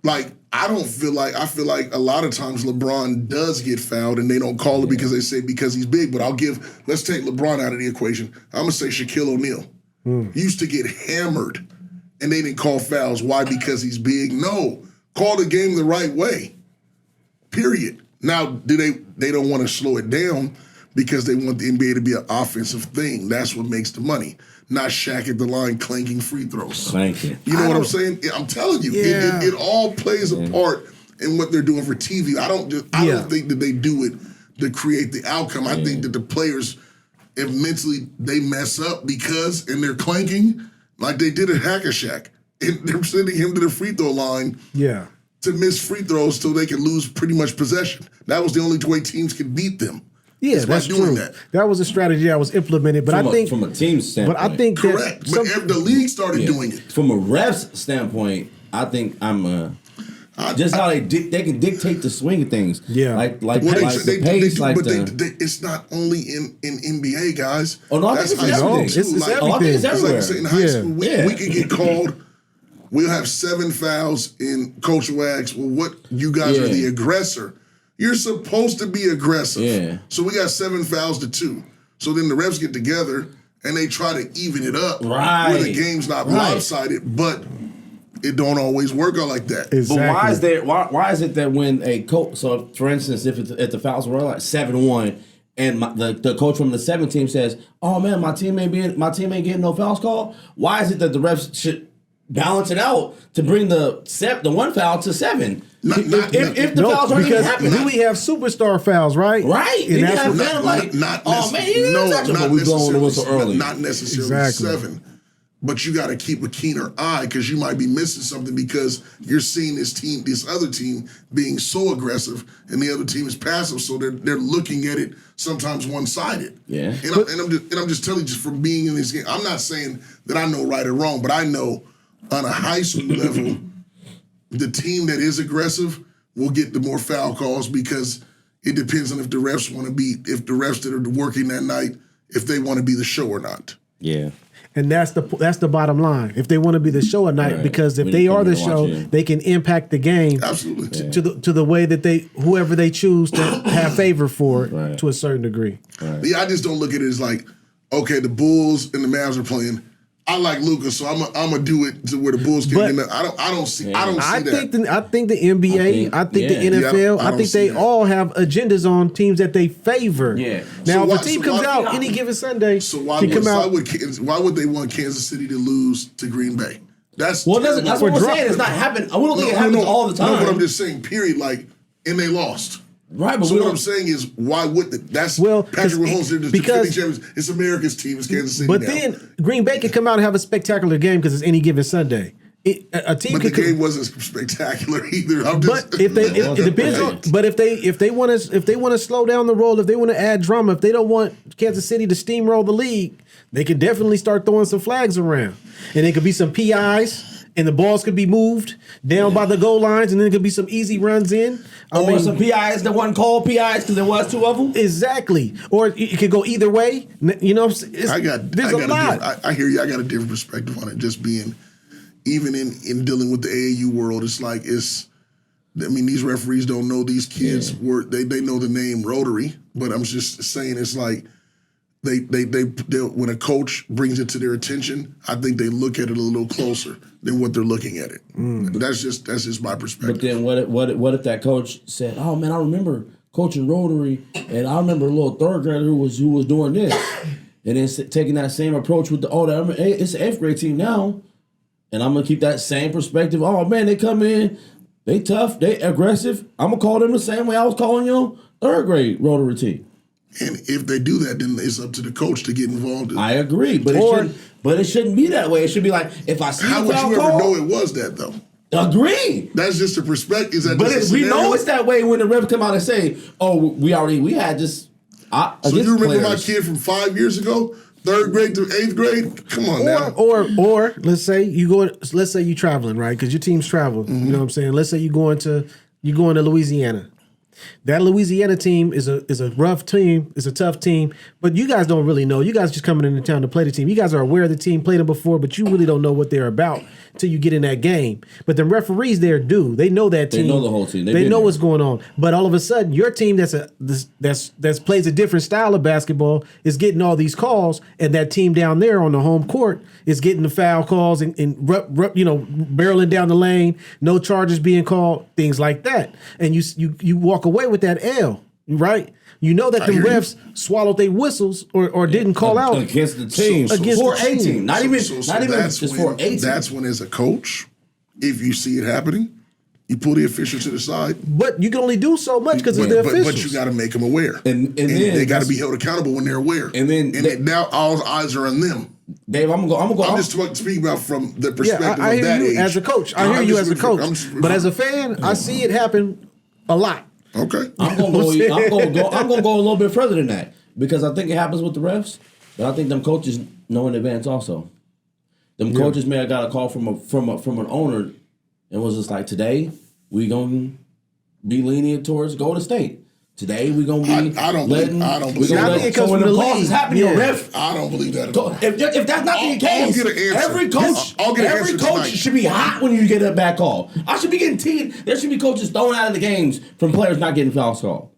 like, I feel like a lot of times LeBron does get fouled and they don't call it because they say because he's big. But let's take LeBron out of the equation. I'm going to say Shaquille O'Neal. Used to get hammered and they didn't call fouls. Why? Because he's big? No. Call the game the right way. Period. Now, they don't want to slow it down because they want the NBA to be an offensive thing. That's what makes the money. Not Shaq at the line clanking free throws. Clanking. You know what I'm saying? I'm telling you, it all plays a part in what they're doing for TV. I don't think that they do it to create the outcome. I think that the players, if mentally they mess up and they're clanking, like they did at Hack-a-Shack, and they're sending him to the free throw line to miss free throws so they can lose pretty much possession. That was the only way teams could beat them. Yeah, that's true. That was a strategy that was implemented, but I think from a team standpoint. But I think correct. But the league started doing it from a ref's standpoint. I think just how they can dictate the swing of things. Yeah, like the pace, it's not only in NBA, guys. Oh no, I think it's everything. It's everything. It's like in high school, we could get called. We'll have 7 fouls, and Coach will ask, "Well, what? You guys are the aggressor." You're supposed to be aggressive. Yeah. So we got 7 fouls to 2. So then the refs get together and they try to even it up. Right. Where the game's not lopsided, but it don't always work out like that. Exactly. But why is it that when a coach, so for instance, if the fouls were like 7-1 and the coach from the 7 team says, "Oh man, my team ain't getting no fouls called," why is it that the refs should balance it out to bring the one foul to 7. If the fouls aren't even happening. Do we have superstar fouls, right? Right. And that's not necessarily 7. But you got to keep a keener eye because you might be missing something because you're seeing this other team being so aggressive and the other team is passive, so they're looking at it sometimes one-sided. Yeah. And I'm just telling you, just from being in this game, I'm not saying that I know right or wrong, but I know on a high school level, the team that is aggressive will get the more foul calls because it depends on if the refs if the refs that are working that night, if they want to be the show or not. Yeah. And that's the bottom line. If they want to be the show at night, because if they are the show, they can impact the game absolutely to the way that whoever they choose to have favor for to a certain degree. Right. Yeah, I just don't look at it as like, okay, the Bulls and the Mavs are playing. I like Luka, so I'm gonna do it to where the Bulls can. I don't see that. I think the NBA, I think the NFL, I think they all have agendas on teams that they favor. Yeah. Now, if a team comes out any given Sunday, why would they want Kansas City to lose to Green Bay? That's what we're saying. It's not happening. I don't think it happens all the time. No, but I'm just saying, period. Like, and they lost. Right, but so what I'm saying is, why wouldn't it? That's Patrick Mahomes. Because it's America's team. It's Kansas City. But then Green Bay could come out and have a spectacular game because it's any given Sunday. A team. But the game wasn't spectacular either. But if they want to slow down the roll, if they want to add drama, if they don't want Kansas City to steamroll the league, they can definitely start throwing some flags around, and it could be some PIs. And the balls could be moved down by the goal lines, and then it could be some easy runs in. Or some PIs that wasn't called PIs because there was 2 of them. Exactly. Or it could go either way. You know, there's a lot. I hear you. I got a different perspective on it. Just being, even in dealing with the AAU world, it's like these referees don't know these kids. They know the name Rotary, but I'm just saying it's like. They when a coach brings it to their attention, I think they look at it a little closer than what they're looking at it. That's just my perspective. But then what if that coach said, "Oh man, I remember coaching Rotary, and I remember a little 3rd grader who was doing this," and then taking that same approach with it's an 8th grade team now, and I'm gonna keep that same perspective. Oh man, they come in, they tough, they aggressive. I'm gonna call them the same way I was calling your 3rd grade Rotary team. And if they do that, then it's up to the coach to get involved. I agree, but it shouldn't be that way. It should be like, if I see how would you ever know it was that though? Agree. That's just a perspective. We know it's that way when the refs come out and say, "Oh, we had this." So you remember my kid from 5 years ago, 3rd grade to 8th grade? Come on now. Or let's say you traveling, right? Because your team's travel. You know what I'm saying? Let's say you going to Louisiana. That Louisiana team is a rough team, is a tough team, but you guys don't really know. You guys just coming into town to play the team. You guys are aware of the team, played them before, but you really don't know what they're about until you get in that game. But the referees there do. They know that team. They know the whole team. They know what's going on. But all of a sudden, your team that's plays a different style of basketball is getting all these calls, and that team down there on the home court is getting the foul calls and barreling down the lane, no charges being called, things like that. And you walk away with that L, right? You know that the refs swallowed their whistles or didn't call out against the team. For a team. Not even just for a team. That's when, as a coach, if you see it happening, you pull the official to the side. But you can only do so much because it's the officials. But you got to make them aware. And then they got to be held accountable when they're aware. Now all eyes are on them. Dave, I'm gonna go. I'm just speaking about from the perspective of that age. I hear you as a coach. I hear you as a coach. But as a fan, I see it happen a lot. Okay. I'm gonna go a little bit further than that because I think it happens with the refs, but I think them coaches know in advance also. Them coaches may have got a call from an owner and was just like, today we gonna be lenient towards Golden State. Today we gonna be. I don't believe it comes from the league. Ref. I don't believe that at all. If that's not the case, every coach should be hot when you get a back call. I should be getting teed. There should be coaches thrown out of the games from players not getting fouls called.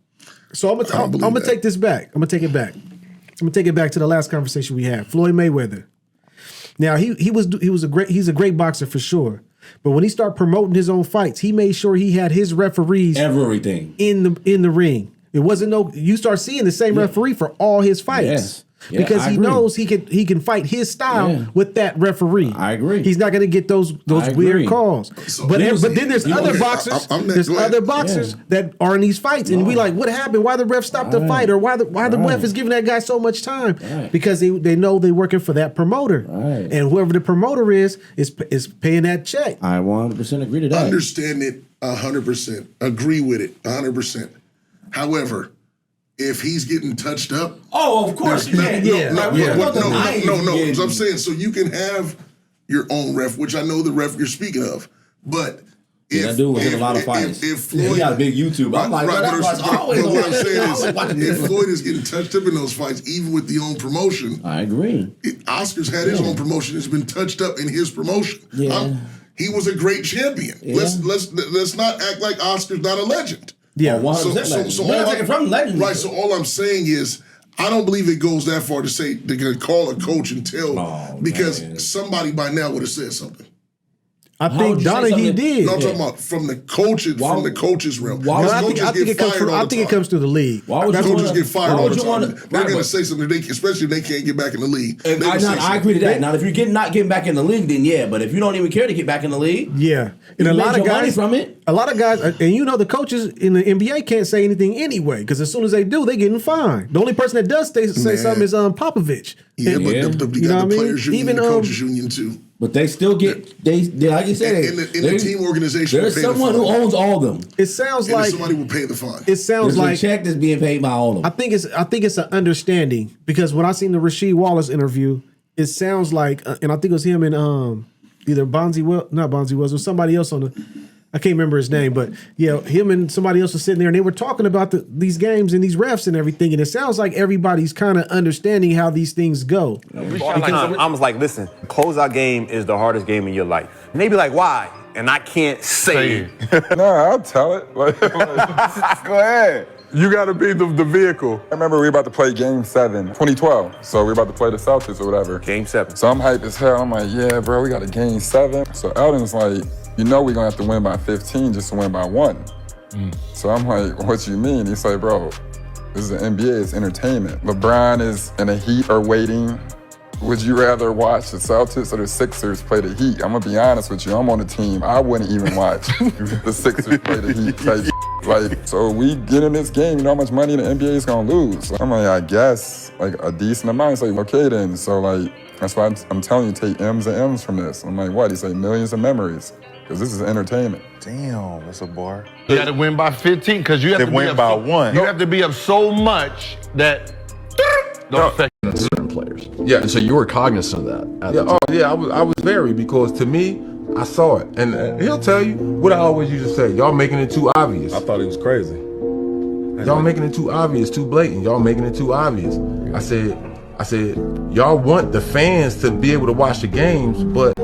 So I'm gonna take this back. I'm gonna take it back. I'm gonna take it back to the last conversation we had. Floyd Mayweather. Now he's a great boxer for sure. But when he started promoting his own fights, he made sure he had his referees everything in the ring. It wasn't you start seeing the same referee for all his fights. Yes. because he knows he can fight his style with that referee. I agree. He's not going to get those weird calls. So but then there's other boxers. There's other boxers that are in these fights, and we like, what happened? Why the ref stopped the fight, or why the ref is giving that guy so much time? Because they know they're working for that promoter, and whoever the promoter is paying that check. I 100% agree to that. Understand it 100%. Agree with it 100%. However, if he's getting touched up, of course you can. No. So I'm saying, so you can have your own ref, which I know the ref you're speaking of, but. That dude was in a lot of fights. If Floyd, he got a big YouTube. I'm like, what I'm saying is, if Floyd is getting touched up in those fights, even with the own promotion, I agree. Oscar's had his own promotion; it's been touched up in his promotion. He was a great champion. Let's not act like Oscar's not a legend. Yeah, 100%. So all I'm saying is, I don't believe it goes that far to say they're going to call a coach and tell because somebody by now would have said something. I think Donaghy did. No, I'm talking about from the coaches realm. I think it comes through the league. Coaches get fired all the time. They're going to say something, especially if they can't get back in the league. I agree to that. Now, if you're not getting back in the league, then yeah. But if you don't even care to get back in the league, and a lot of guys from it. A lot of guys, and the coaches in the NBA can't say anything anyway because as soon as they do, they getting fined. The only person that does say something is Popovich. Yeah, but you got the players union and the coaches union too. But they still get they like you said in the team organization. There's someone who owns all of them. It sounds like somebody will pay the fine. It sounds like a check that's being paid by all of them. I think it's an understanding because when I seen the Rasheed Wallace interview, it sounds like and I think it was him and either not Bonzi Wells or somebody else on the. I can't remember his name, but him and somebody else was sitting there and they were talking about these games and these refs and everything. And it sounds like everybody's kind of understanding how these things go. I was like, listen, closeout game is the hardest game in your life. And they be like, why? And I can't say it. No, I'll tell it. Go ahead. You got to be the vehicle. I remember we were about to play Game 7, 2012. So we were about to play the Celtics or whatever. Game 7. So I'm hyped as hell. I'm like, yeah, bro, we got a Game 7. So Eldon's like, we're going to have to win by 15 just to win by 1. So I'm like, what you mean? He's like, bro, this is the NBA, it's entertainment. LeBron is in the Heat or waiting. Would you rather watch the Celtics or the Sixers play the Heat? I'm going to be honest with you, I'm on the team. I wouldn't even watch the Sixers play the Heat type. So we get in this game, you know how much money the NBA is going to lose? So I'm like, I guess, a decent amount. He's like, okay then. So that's why I'm telling you, take M's and M's from this. I'm like, what? He's like, millions of memories. Because this is entertainment. Damn, that's a bar. You got to win by 15 because you have to win by 1. You have to be up so much that don't affect certain players. Yeah, and so you were cognizant of that. I was very because to me, I saw it, and he'll tell you what I always used to say. Y'all making it too obvious. I thought he was crazy. Y'all making it too obvious, too blatant. Y'all making it too obvious. I said, y'all want the fans to be able to watch the games, but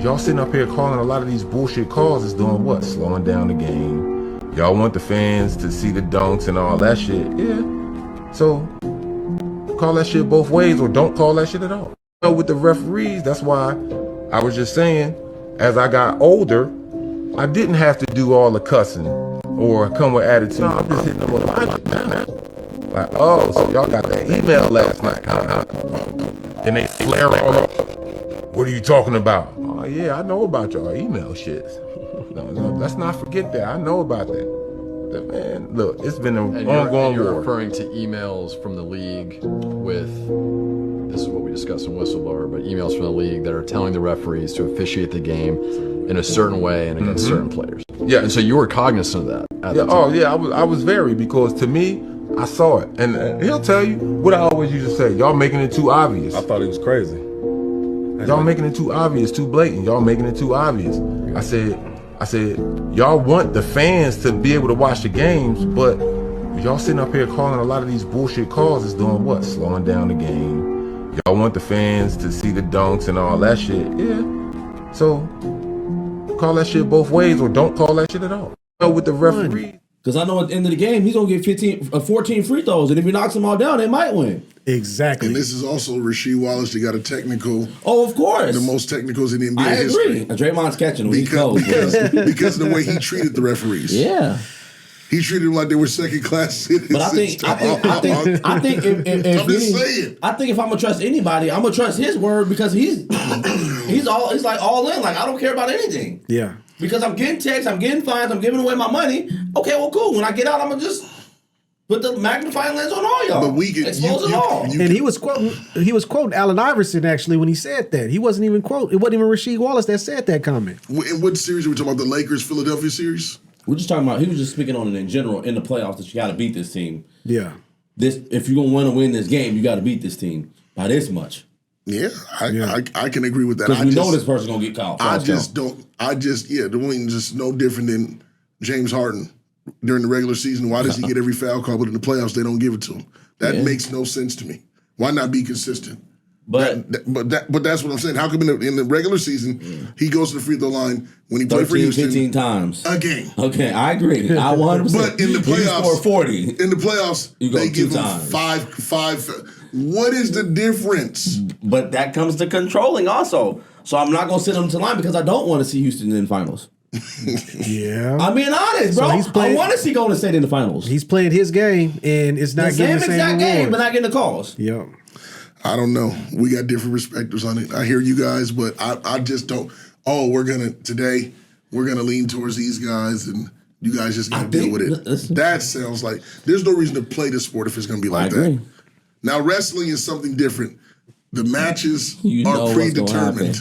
y'all sitting up here calling a lot of these bullshit calls is doing what? Slowing down the game. Y'all want the fans to see the dunks and all that shit. Yeah. So call that shit both ways or don't call that shit at all. With the referees, that's why I was just saying, as I got older, I didn't have to do all the cussing or come with attitude. No, I'm just hitting them with logic, man. Like, oh, so y'all got that email last night, huh? And they flare all up. What are you talking about? Oh, yeah, I know about y'all email shits. No, let's not forget that. I know about that. Man, look, it's been an ongoing war. You're referring to emails from the league with, this is what we discussed in Whistleblower, but emails from the league that are telling the referees to officiate the game in a certain way and against certain players. Yeah, and so you were cognizant of that at the time. I was very, because to me, I saw it. And he'll tell you what I always used to say. Y'all making it too obvious. I thought he was crazy. Y'all making it too obvious, too blatant. Y'all making it too obvious. I said, y'all want the fans to be able to watch the games, but y'all sitting up here calling a lot of these bullshit calls is doing what? Slowing down the game. Y'all want the fans to see the dunks and all that shit. Yeah. So call that shit both ways or don't call that shit at all. With the referee. Because I know at the end of the game, he's going to get 14 free throws. And if he knocks them all down, they might win. Exactly. And this is also Rasheed Wallace. He got a technical. Oh, of course. The most technicals in the NBA I agree. history. Draymond's catching him. Because of the way he treated the referees. Yeah. He treated them like they were second class citizens. But I think if I'm just saying. I think if I'm gonna trust anybody, I'm gonna trust his word because he's like all in. Like I don't care about anything. Yeah. Because I'm getting texts, I'm getting fines, I'm giving away my money. Okay, well, cool. When I get out, I'm gonna just put the magnifying lens on all y'all. But we can expose it all. And he was quoting Allen Iverson actually when he said that. He wasn't even quote. It wasn't even Rasheed Wallace that said that comment. In what series are we talking about? The Lakers Philadelphia series? We're just talking about. He was just speaking on it in general in the playoffs that you got to beat this team. Yeah. If you're gonna want to win this game, you got to beat this team by this much. Yeah, I can agree with that. Because we know this person's gonna get called. Dwayne's just no different than James Harden during the regular season. Why does he get every foul call, but in the playoffs they don't give it to him? That makes no sense to me. Why not be consistent? But that's what I'm saying. How come in the regular season he goes to the free throw line when he played for Houston 15 times a game? Okay, I agree. I 100%. But in the playoffs, score 40. In the playoffs, they give him five. What is the difference? But that comes to controlling also. So I'm not gonna sit him to line because I don't want to see Houston in the finals. Yeah, I'm being honest, bro. So I want to see Golden State in the finals. He's playing his game, and it's not getting the same exact game, rewards. but not getting the calls. Yeah. I don't know. We got different perspectives on it. I hear you guys, but I just don't. Oh, we're gonna lean towards these guys, and you guys just gotta deal with it. That sounds like there's no reason to play the sport if it's gonna be like that. Now, wrestling is something different. The matches are predetermined.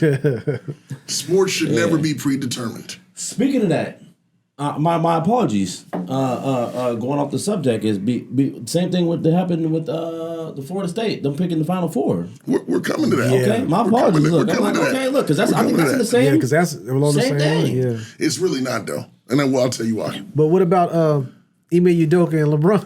Sports should never be predetermined. Speaking of that, my apologies. Going off the subject is same thing that happened with the Florida State. Them picking the Final Four. We're coming to that. Yeah. Okay, my apologies. Look, I'm like, okay, look, because I think that's in the same. Yeah, because that's along the same thing. line. Yeah. It's really not though, and I'll tell you why. But what about Ime Udoka and LeBron?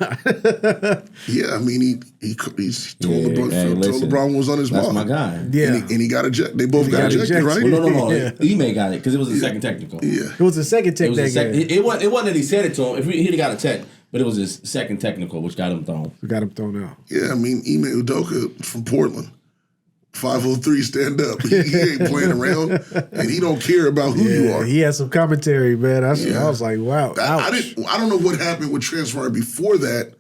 Yeah, I mean he told LeBron was on his mind. That's my guy. Yeah, and he got ejected. They both got ejected, right? Well, no. Yeah. Ime got it because it was a second technical. Yeah, it was a second tech that game. It wasn't that he said it to him. If he'd have got a tech, but it was his second technical, which got him thrown. Got him thrown out. Yeah, I mean Ime Udoka from Portland. 503, stand up. He ain't playing around, and he don't care about who you are. He had some commentary, man. I was like, wow. I don't know what happened with transfer before that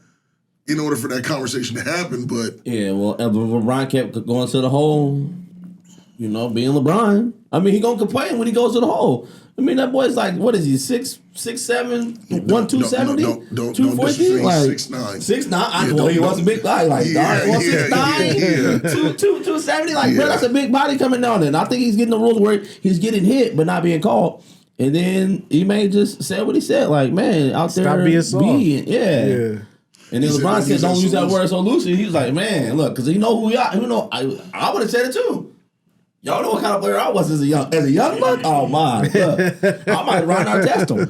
in order for that conversation to happen, but... Yeah, well, LeBron kept going to the hole, being LeBron. I mean, he going to complain when he goes to the hole. I mean, that boy's like, what is he, 6'7", 270? Don't 240? Like 6'9". 6'9"? He was a big guy. Like, 6'9", 270. Like, bro, that's a big body coming down there. And I think he's getting the rules where he's getting hit but not being called. And then Ime just said what he said. Like, man, out there. Stop being soft. Yeah. And then LeBron said, don't use that word so loosely. He was like, man, look, because he know who we are. I would have said it too. Y'all know what kind of player I was as a young buck? Oh my, look, I might Ron Artest him.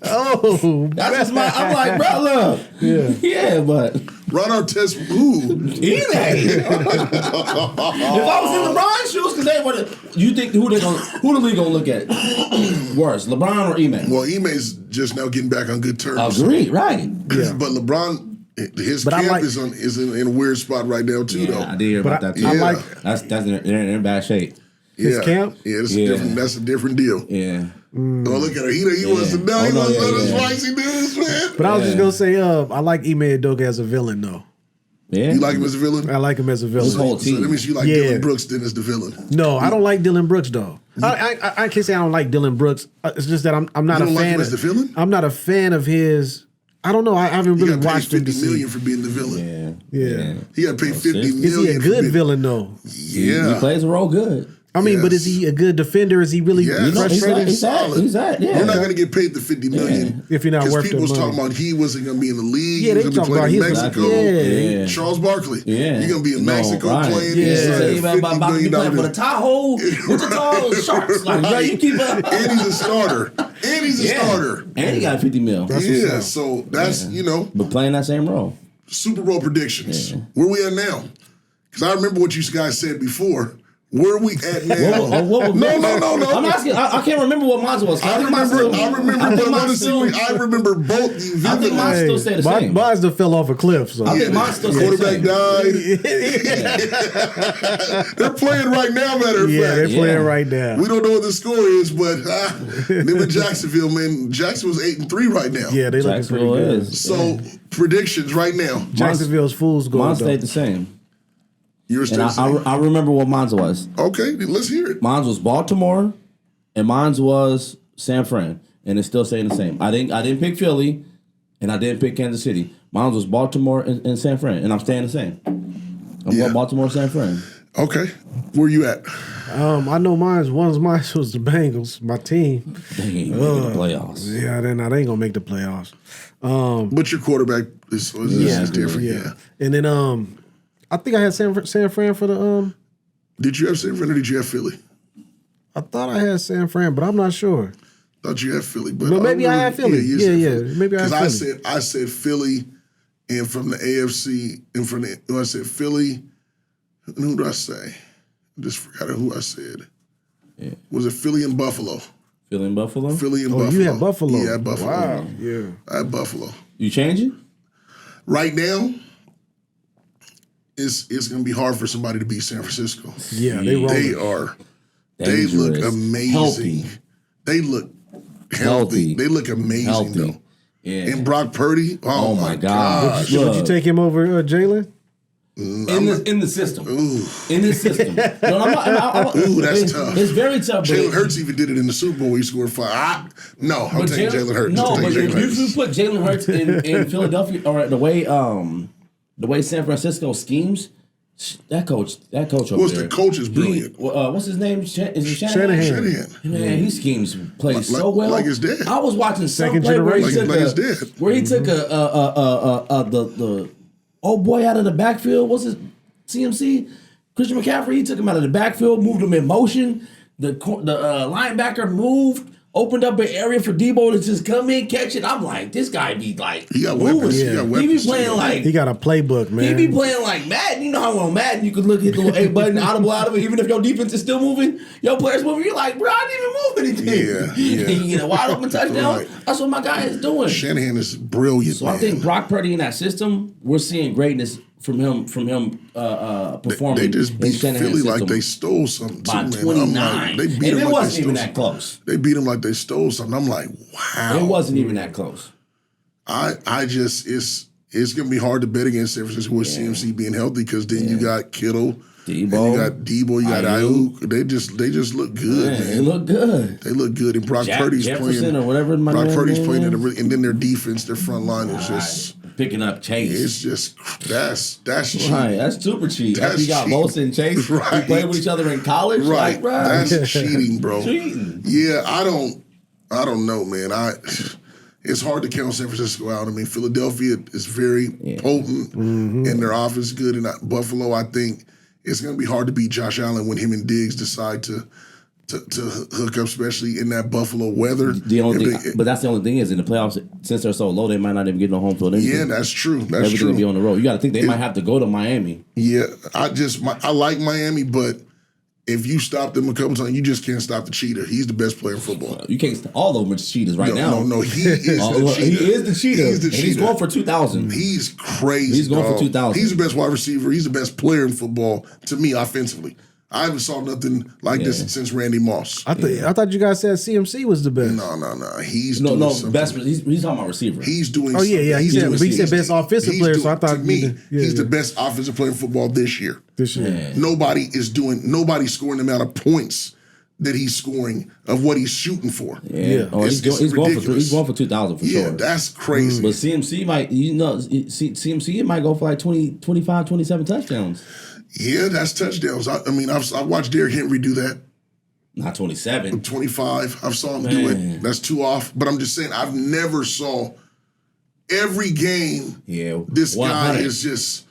Oh, that's just I'm like, bro, look, yeah, but Ron Artest who? If I was in LeBron's shoes, because they would, you think who the league gonna look at worse, LeBron or Ime? Well, Ime's just now getting back on good terms. Agreed, right? Yeah. But LeBron. His camp is in a weird spot right now too, though. I did hear about that too. They're in bad shape. His camp? Yeah, that's a different deal. Yeah. Oh, look at her. He wants to know. He wants to know the spicy dudes, man. But I was just gonna say, I like Ime Udoka as a villain, though. Yeah. You like him as a villain? I like him as a villain. His whole team. So that means you like Dylan Brooks then as the villain. No, I don't like Dylan Brooks though. I can't say I don't like Dylan Brooks. It's just that I'm not a fan. Like him as the villain? I'm not a fan of his. I don't know. I haven't really watched him. $50 million for being the villain. Yeah. He got paid $50 million. Is he a good villain though? Yeah. He plays a role good. I mean, but is he a good defender? Is he really frustrated? He's that. Yeah. You're not going to get paid the $50 million if you're not worth the money. Because people was talking about he wasn't going to be in the league. Yeah, they talking about in Mexico. Charles Barkley. Yeah. You're going to be in Mexico playing. $50 million for the Tahoe Wichita Sharks. Like, you keep up. And he's a starter. And he got $50 million. Yeah, so that's, But playing that same role. Super Bowl predictions. Where we at now? Because I remember what you guys said before. Where are we at now? No. I'm asking. I can't remember what mine was. I remember, but I remember both. I think mine still stay the same. Mine still fell off a cliff. So. I think mine still stay the same. Quarterback died. They're playing right now, matter of fact. Yeah, they're playing right now. We don't know what the score is, but them in Jacksonville, man. Jacksonville's 8-3 right now. Yeah, they looking pretty good. So, predictions right now. Jacksonville's Fool's Gold. Mine stayed the same. Yours still I remember what mine was. Okay, let's hear it. Mine was Baltimore, and mine was San Fran, and it's still staying the same. I didn't pick Philly, and I didn't pick Kansas City. Mine was Baltimore and San Fran, and I'm staying the same. I'm going Baltimore, San Fran. Okay, where you at? I know mine was the Bengals, my team. They ain't making the playoffs. Yeah, they ain't gonna make the playoffs. But your quarterback is different. Yeah, and then I think I had San Fran for the Did you have San Fran or did you have Philly? I thought I had San Fran, but I'm not sure. Thought you had Philly, but maybe I had Philly. Yeah. Maybe I had Philly. I said Philly, and from the AFC, and from the I said Philly. Who did I say? I just forgot who I said. Yeah. Was it Philly and Buffalo? Philly and Buffalo? Philly and Buffalo. You had Buffalo. Yeah, I had Buffalo. Wow. Yeah. I had Buffalo. You changing? Right now, it's going to be hard for somebody to beat San Francisco. Yeah, they are. They look amazing. Healthy. They look healthy. They look amazing, though. Yeah. And Brock Purdy, oh my God. Would you take him over Jalen? In the system. Ooh. In the system. Ooh, that's tough. It's very tough. Jalen Hurts even did it in the Super Bowl where he scored 5. I'm taking Jalen Hurts. No, but if you put Jalen Hurts in Philadelphia, or the way San Francisco schemes, that coach over there. The coach is brilliant. What's his name? Is it Shanahan. Man, he schemes plays so well. Like his dad. I was watching Second generation. Like his dad. Where he took the old boy out of the backfield. What's his CMC? Christian McCaffrey. He took him out of the backfield, moved him in motion. The linebacker moved, opened up an area for Debo to just come in, catch it. I'm like, this guy be like, he got weapons. Yeah. He be playing like, he got a playbook, man. He be playing like Madden. You know how on Madden you could hit the little A button, audible out of it, even if your defense is still moving, your player's moving. You're like, bro, I didn't even move anything. Yeah. And you get a wide open touchdown. Right. That's what my guy is doing. Shanahan is brilliant. So man. I think Brock Purdy in that system, we're seeing greatness from him performing. They just beat Philly system like they stole something by too, 29. Like, they beat and him it like wasn't even that close. They beat him like they stole something. I'm like, wow. It wasn't even that close. I just it's gonna be hard to bet against San Francisco with CMC being healthy because then you got Kittle, Debo, you got Ayuk. They just look good, man. They look good. They look good, and Brock Purdy's playing. Or whatever Brock Purdy's playing, and then their defense, their front line is just picking up Chase. It's just that's cheap. Right, that's super cheap. You got Bosa and Chase. Right. We played with each other in college. Right, like, bro. That's cheating, bro. Cheating. Yeah, I don't know, man. It's hard to count San Francisco out. I mean, Philadelphia is very potent, and their offense is good. And Buffalo, I think it's going to be hard to beat Josh Allen when him and Diggs decide to hook up, especially in that Buffalo weather. But that's the only thing is in the playoffs, since they're so low, they might not even get no home field. Yeah, that's true. Everything will be on the road. You got to think they might have to go to Miami. Yeah, I like Miami, but if you stop them a couple times, you just can't stop the cheater. He's the best player in football. You can't stop all of them are cheaters right now. No, he is the cheater. He is the cheater. He's going for 2,000. He's crazy. He's going for 2,000. He's the best wide receiver. He's the best player in football, to me, offensively. I haven't saw nothing like this since Randy Moss. I thought you guys said CMC was the best. No. He's doing something. Best. He's talking about receiver. He's doing. Oh yeah. He said best offensive player. So I thought he's the best offensive player in football this year. Yeah. Nobody's scoring the amount of points that he's scoring of what he's shooting for. Yeah. Oh, he's going for 2,000 for sure. Yeah, that's crazy. But CMC might go for like 20, 25, 27 touchdowns. Yeah, that's touchdowns. I mean, I've watched Derrick Henry do that. Not 27. 25. I've saw him do it. That's 2 off. But I'm just saying, I've never saw every game. Yeah, this guy is just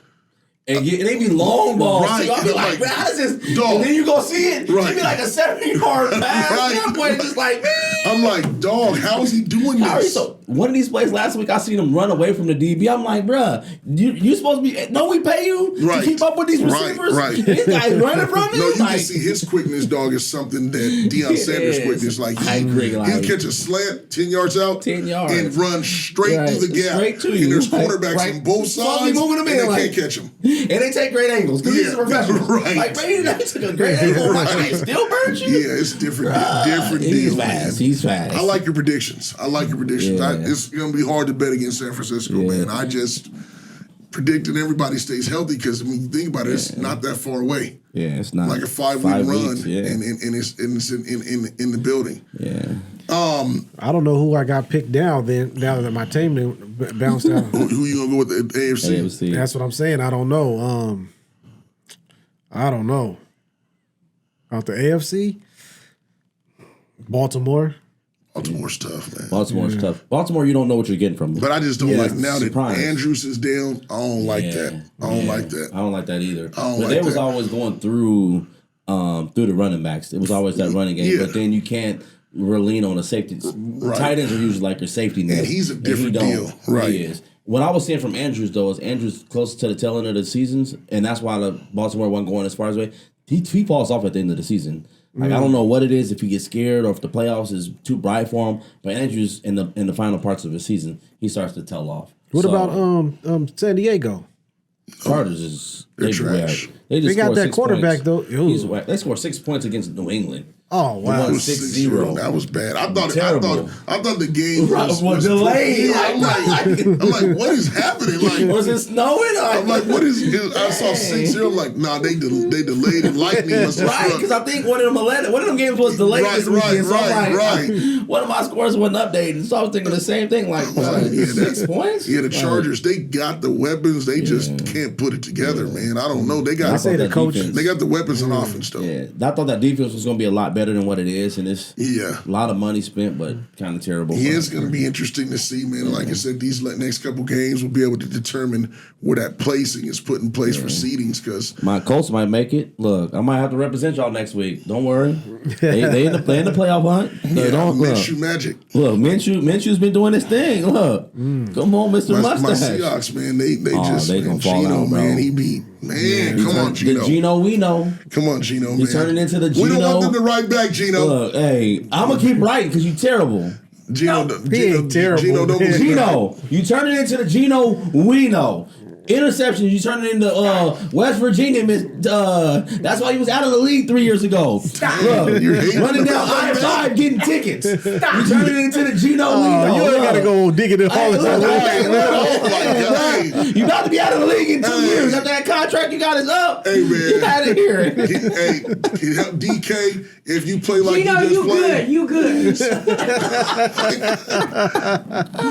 And they be long balls. Right. I'll be like, man, how is this? Dog. And then you go see it. Right. It be like a 70-yard pass. Right. That boy just like, man. I'm like, dog, how is he doing this? So one of these plays last week, I seen him run away from the DB. I'm like, bruh, you supposed to be, don't we pay you to keep up with these receivers? Right. This guy's running from you. No, you can see his quickness, dog, is something that Deion Sanders' quickness. Like, he'll catch a slant 10 yards out 10 yards. and run straight through the gap. Straight to you. And there's cornerbacks on both sides, and they can't catch him. And they take great angles because he's a professional. Right. Like, man, that took a great angle. Right. He still burnt you? Yeah, it's different. Different He's deal, fast. man. He's fast. I like your predictions. Yeah. It's going to be hard to bet against San Francisco, man. I just predicting everybody stays healthy because, I mean, you think about it, it's not that far away. Yeah, it's not. Like a 5-week run, weeks, and it's in the building. Yeah. I don't know who I got picked down then. Now that my team bounced out. Who you gonna go with? The AFC? That's what I'm saying. I don't know. Out the AFC, Baltimore. Baltimore's tough, man. Baltimore's tough. Baltimore, you don't know what you're getting from them. But I just don't like now surprise. that Andrews is down. I don't like that. I don't like that. I don't like that either. But they was always going through the running backs. It was always that running game. Yeah. But then you can't lean on a safety. Right. Tight ends are usually like your safety net. And he's a different deal. Right. He is. What I was seeing from Andrews, though, is Andrews close to the tail end of the seasons, and that's why the Baltimore wasn't going as far as way. He falls off at the end of the season. Like, I don't know what it is, if he gets scared or if the playoffs is too bright for him. But Andrews, in the final parts of the season, he starts to tail off. What about San Diego? Chargers is they're trash. They got that quarterback though. They scored 6 points against New England. Oh wow, 6-0. That was bad. I thought the game was delayed. I'm like, what is happening? Like, was it snowing? I'm like, what is? I saw 6-0. Like, nah, they delayed and lightning must have right, because I think one of them games was delayed this weekend. So right. One of my scores wasn't updated, so I was thinking the same thing. Like, 6 points? Yeah, the Chargers, they got the weapons. They just can't put it together, man. I don't know. They got the weapons on offense, though. Yeah, I thought that defense was going to be a lot better than what it is, and it's a lot of money spent, but kind of terrible. Yeah, it's going to be interesting to see, man. Like I said, these next couple games will be able to determine where that placing is put in place for seedings. Because my Colts might make it. Look, I might have to represent y'all next week. Don't worry, they in the playoff hunt. Minshew magic. Look, Minshew's been doing this thing. Look, come on, Mr. Mustache. My Seahawks, man, they gonna fall Gino, out, man. He beat. Man, come on, Gino. The Gino we know. Come on, Gino, man. He's turning into the Gino. We don't want them to write back, Gino. Look, hey, I'm going to keep writing because you terrible. Gino, terrible. Gino, you turn it into the Gino we know. Interceptions, you turn it into West Virginia. That's why he was out of the league 3 years ago. Look, running down I-5 getting tickets. You turn it into the Gino we know. You ain't got to go digging it all the time. You about to be out of the league in 2 years. After that contract you got is up. Hey, man. Get out of here. Hey, DK, if you play like Gino, you just played. You good.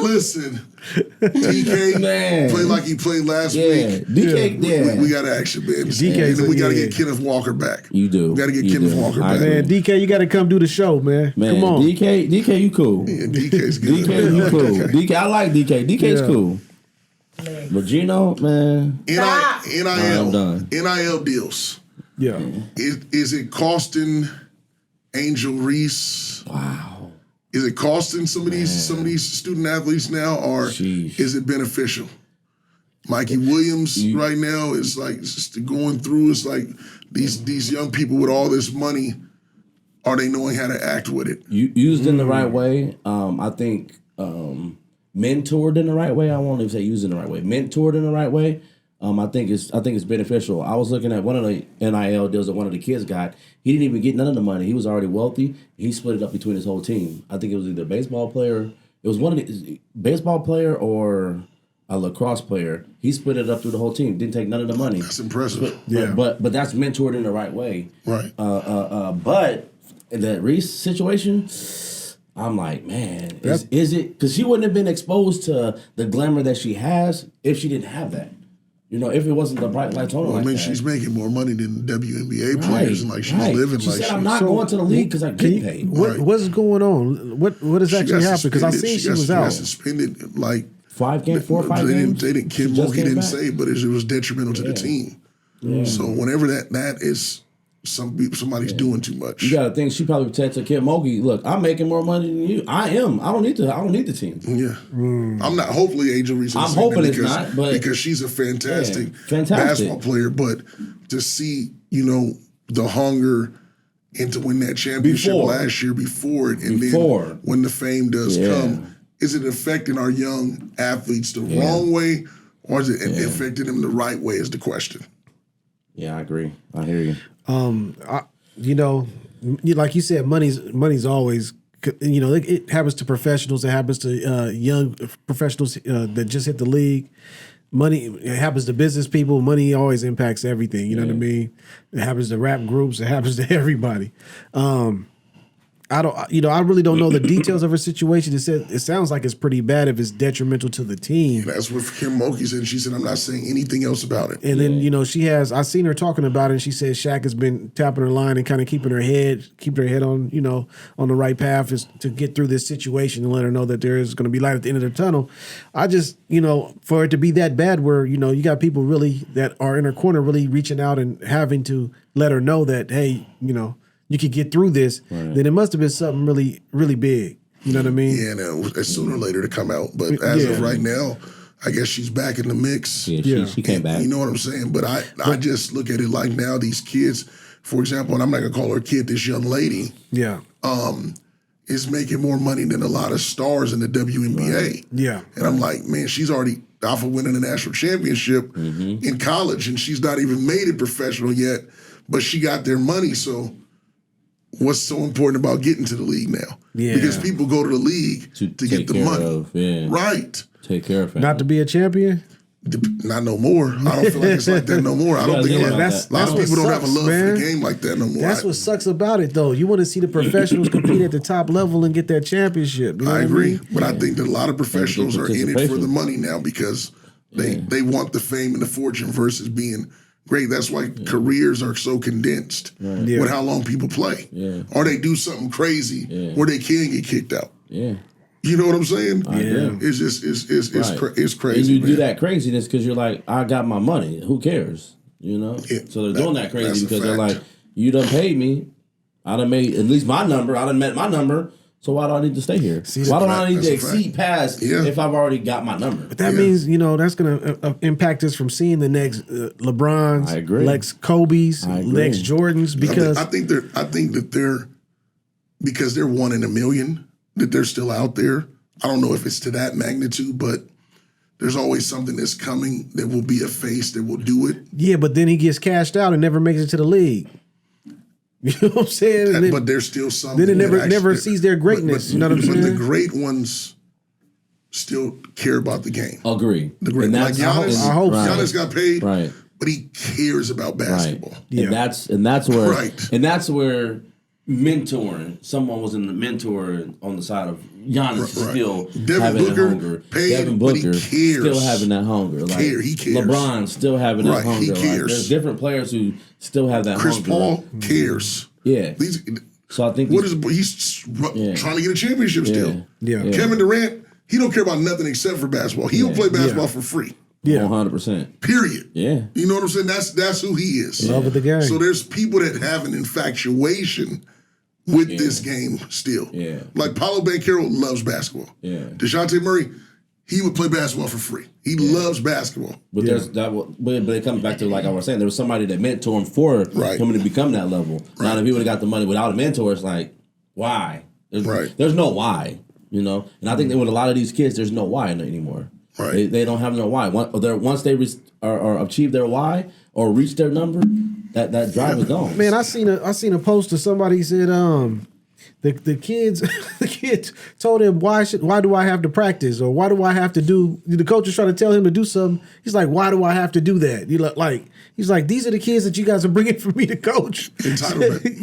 Listen, DK, man, play like he played last week. DK, we got action, man. DK, and we got to get Kenneth Walker back. You do. We got to get Kenneth Walker back. Man, DK, you got to come do the show, man. Come on. DK, you cool. Yeah, DK's good. DK, you cool. DK, I like DK. DK's cool. But Gino, man. NIL deals. Yeah. Is it costing Angel Reese? Wow. Is it costing some of these student athletes now, or is it beneficial? Mikey Williams right now is like just going through. It's like these young people with all this money, are they knowing how to act with it? Used in the right way, I think mentored in the right way. I won't even say used in the right way. Mentored in the right way. I think it's beneficial. I was looking at one of the NIL deals that one of the kids got. He didn't even get none of the money. He was already wealthy. He split it up between his whole team. I think it was either a baseball player. It was one of the baseball player or a lacrosse player. He split it up through the whole team. Didn't take none of the money. That's impressive. But that's mentored in the right way. Right. But in that Reese situation, I'm like, man, is it because she wouldn't have been exposed to the glamour that she has if she didn't have that. You know, if it wasn't the bright lights on, I mean, she's making more money than WNBA players, and like she's living she like said, I'm not going to the league because I get paid. What's going on? What is actually happening? Because I seen she was out. She got suspended. Like 4 or 5 games. They didn't. Kim Mulkey didn't say, but it was detrimental to the team. Yeah. So whenever that is somebody's doing too much. You got to think she probably texted Kim Mulkey, look, I'm making more money than you. I am. I don't need the team. Yeah. I'm not. Hopefully, Angel Reese. I'm hoping it's not, but because she's a fantastic basketball player. But to see, the hunger and to win that championship last year before it, and then when the fame does come, is it affecting our young athletes the wrong way, or is it affecting them the right way? Is the question. Yeah, I agree. I hear you. Like you said, money's always, it happens to professionals. It happens to young professionals that just hit the league. Money, it happens to business people. Money always impacts everything. You know what I mean? It happens to rap groups. It happens to everybody. I really don't know the details of her situation. It sounds like it's pretty bad if it's detrimental to the team. That's what Kim Mulkey said. She said, I'm not saying anything else about it. And then, I've seen her talking about it, and she said Shaq has been tapping her line and kind of keeping her head on, on the right path is to get through this situation and let her know that there is going to be light at the end of the tunnel. I just, for it to be that bad where, you got people really that are in her corner really reaching out and having to let her know that, hey, you could get through this, then it must have been something really, really big. You know what I mean? Yeah, no, it's sooner or later to come out. But as of right now, I guess she's back in the mix. Yeah, she came back. You know what I'm saying? But I just look at it like now these kids, for example, and I'm not going to call her a kid, this young lady, is making more money than a lot of stars in the WNBA. Right. Yeah. And I'm like, man, she's already off of winning a national championship in college, and she's not even made it professional yet, but she got their money, so what's so important about getting to the league now? Yeah. Because people go to the league to get the money. Right. Take care of it. Not to be a champion? Not no more. I don't feel like it's like that no more. I don't think a lot of people don't have a love for the game like that no more. That's what sucks about it, though. You want to see the professionals compete at the top level and get that championship. You know I agree. But I think that a lot of professionals are in it for the money now because they want the fame and the fortune versus being great. That's why careers are so condensed with how long people play. Yeah. Or they do something crazy where they can get kicked out. Yeah. You know what I'm saying? Yeah. It's just it's crazy. And you do that craziness because you're like, I got my money. Who cares? Yeah. So they're doing that crazy because they're like, you done paid me. I done made at least my number. I done met my number. So why do I need to stay here? Why don't I need to exceed past if I've already got my number? But that means, that's going to impact us from seeing the next LeBrons, next Kobe's, next Jordans. Because I think that they're because they're 1 in a million that they're still out there. I don't know if it's to that magnitude, but there's always something that's coming that will be a face that will do it. Yeah, but then he gets cashed out and never makes it to the league. You know what I'm saying? But there's still something. Then it never sees their greatness. You know what I'm saying? But the great ones still care about the game. Agree. The great, like Giannis. I hope Giannis got paid, but he cares about basketball. Right. Yeah. And that's where mentoring. Someone was in the mentor on the side of Giannis still having that hunger. Devin Booker still having that hunger. Like he cares. LeBron still having that hunger. He cares. Like, there's different players who still have that Chris hunger. Paul cares. Yeah. So I think he's trying to get a championship still. Yeah. Kevin Durant, he don't care about nothing except for basketball. He'll play basketball for free. Yeah, 100%. Period. Yeah. You know what I'm saying? That's who he is. Love of the game. So there's people that have an infatuation with this game still. Yeah. Like Paolo Banchero loves basketball. Yeah. DeJounte Murray, he would play basketball for free. He loves basketball. But but it comes back to, like I was saying, there was somebody that mentored him for him to become that level. Now, if he would have got the money without a mentor, it's like, why? There's no why, And I think that with a lot of these kids, there's no why anymore. Right. They don't have no why. Once they achieve their why or reach their number, that drive is gone. Man, I seen a post of somebody said the kids told him why do I have to practice or why do I have to do, the coach is trying to tell him to do something. He's like, why do I have to do that? He's like, these are the kids that you guys are bringing for me to coach. Entitlement.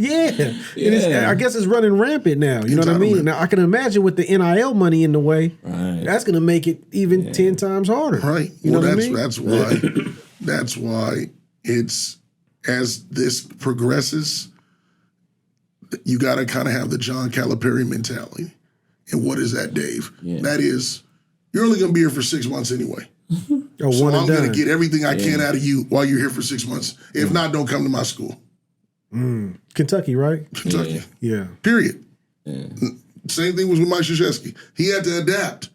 Yeah. I guess it's running rampant now. You know what I mean? Now I can imagine with the NIL money in the way, that's going to make it even 10 times harder. Right. You know what I mean? That's why it's, as this progresses, you got to kind of have the John Calipari mentality. And what is that, Dave? Yeah. That is, you're only going to be here for 6 months anyway. So I'm going to get everything I can out of you while you're here for 6 months. If not, don't come to my school. Kentucky, right? Kentucky. Yeah. Period. Same thing was with Mike Krzyzewski. He had to adapt.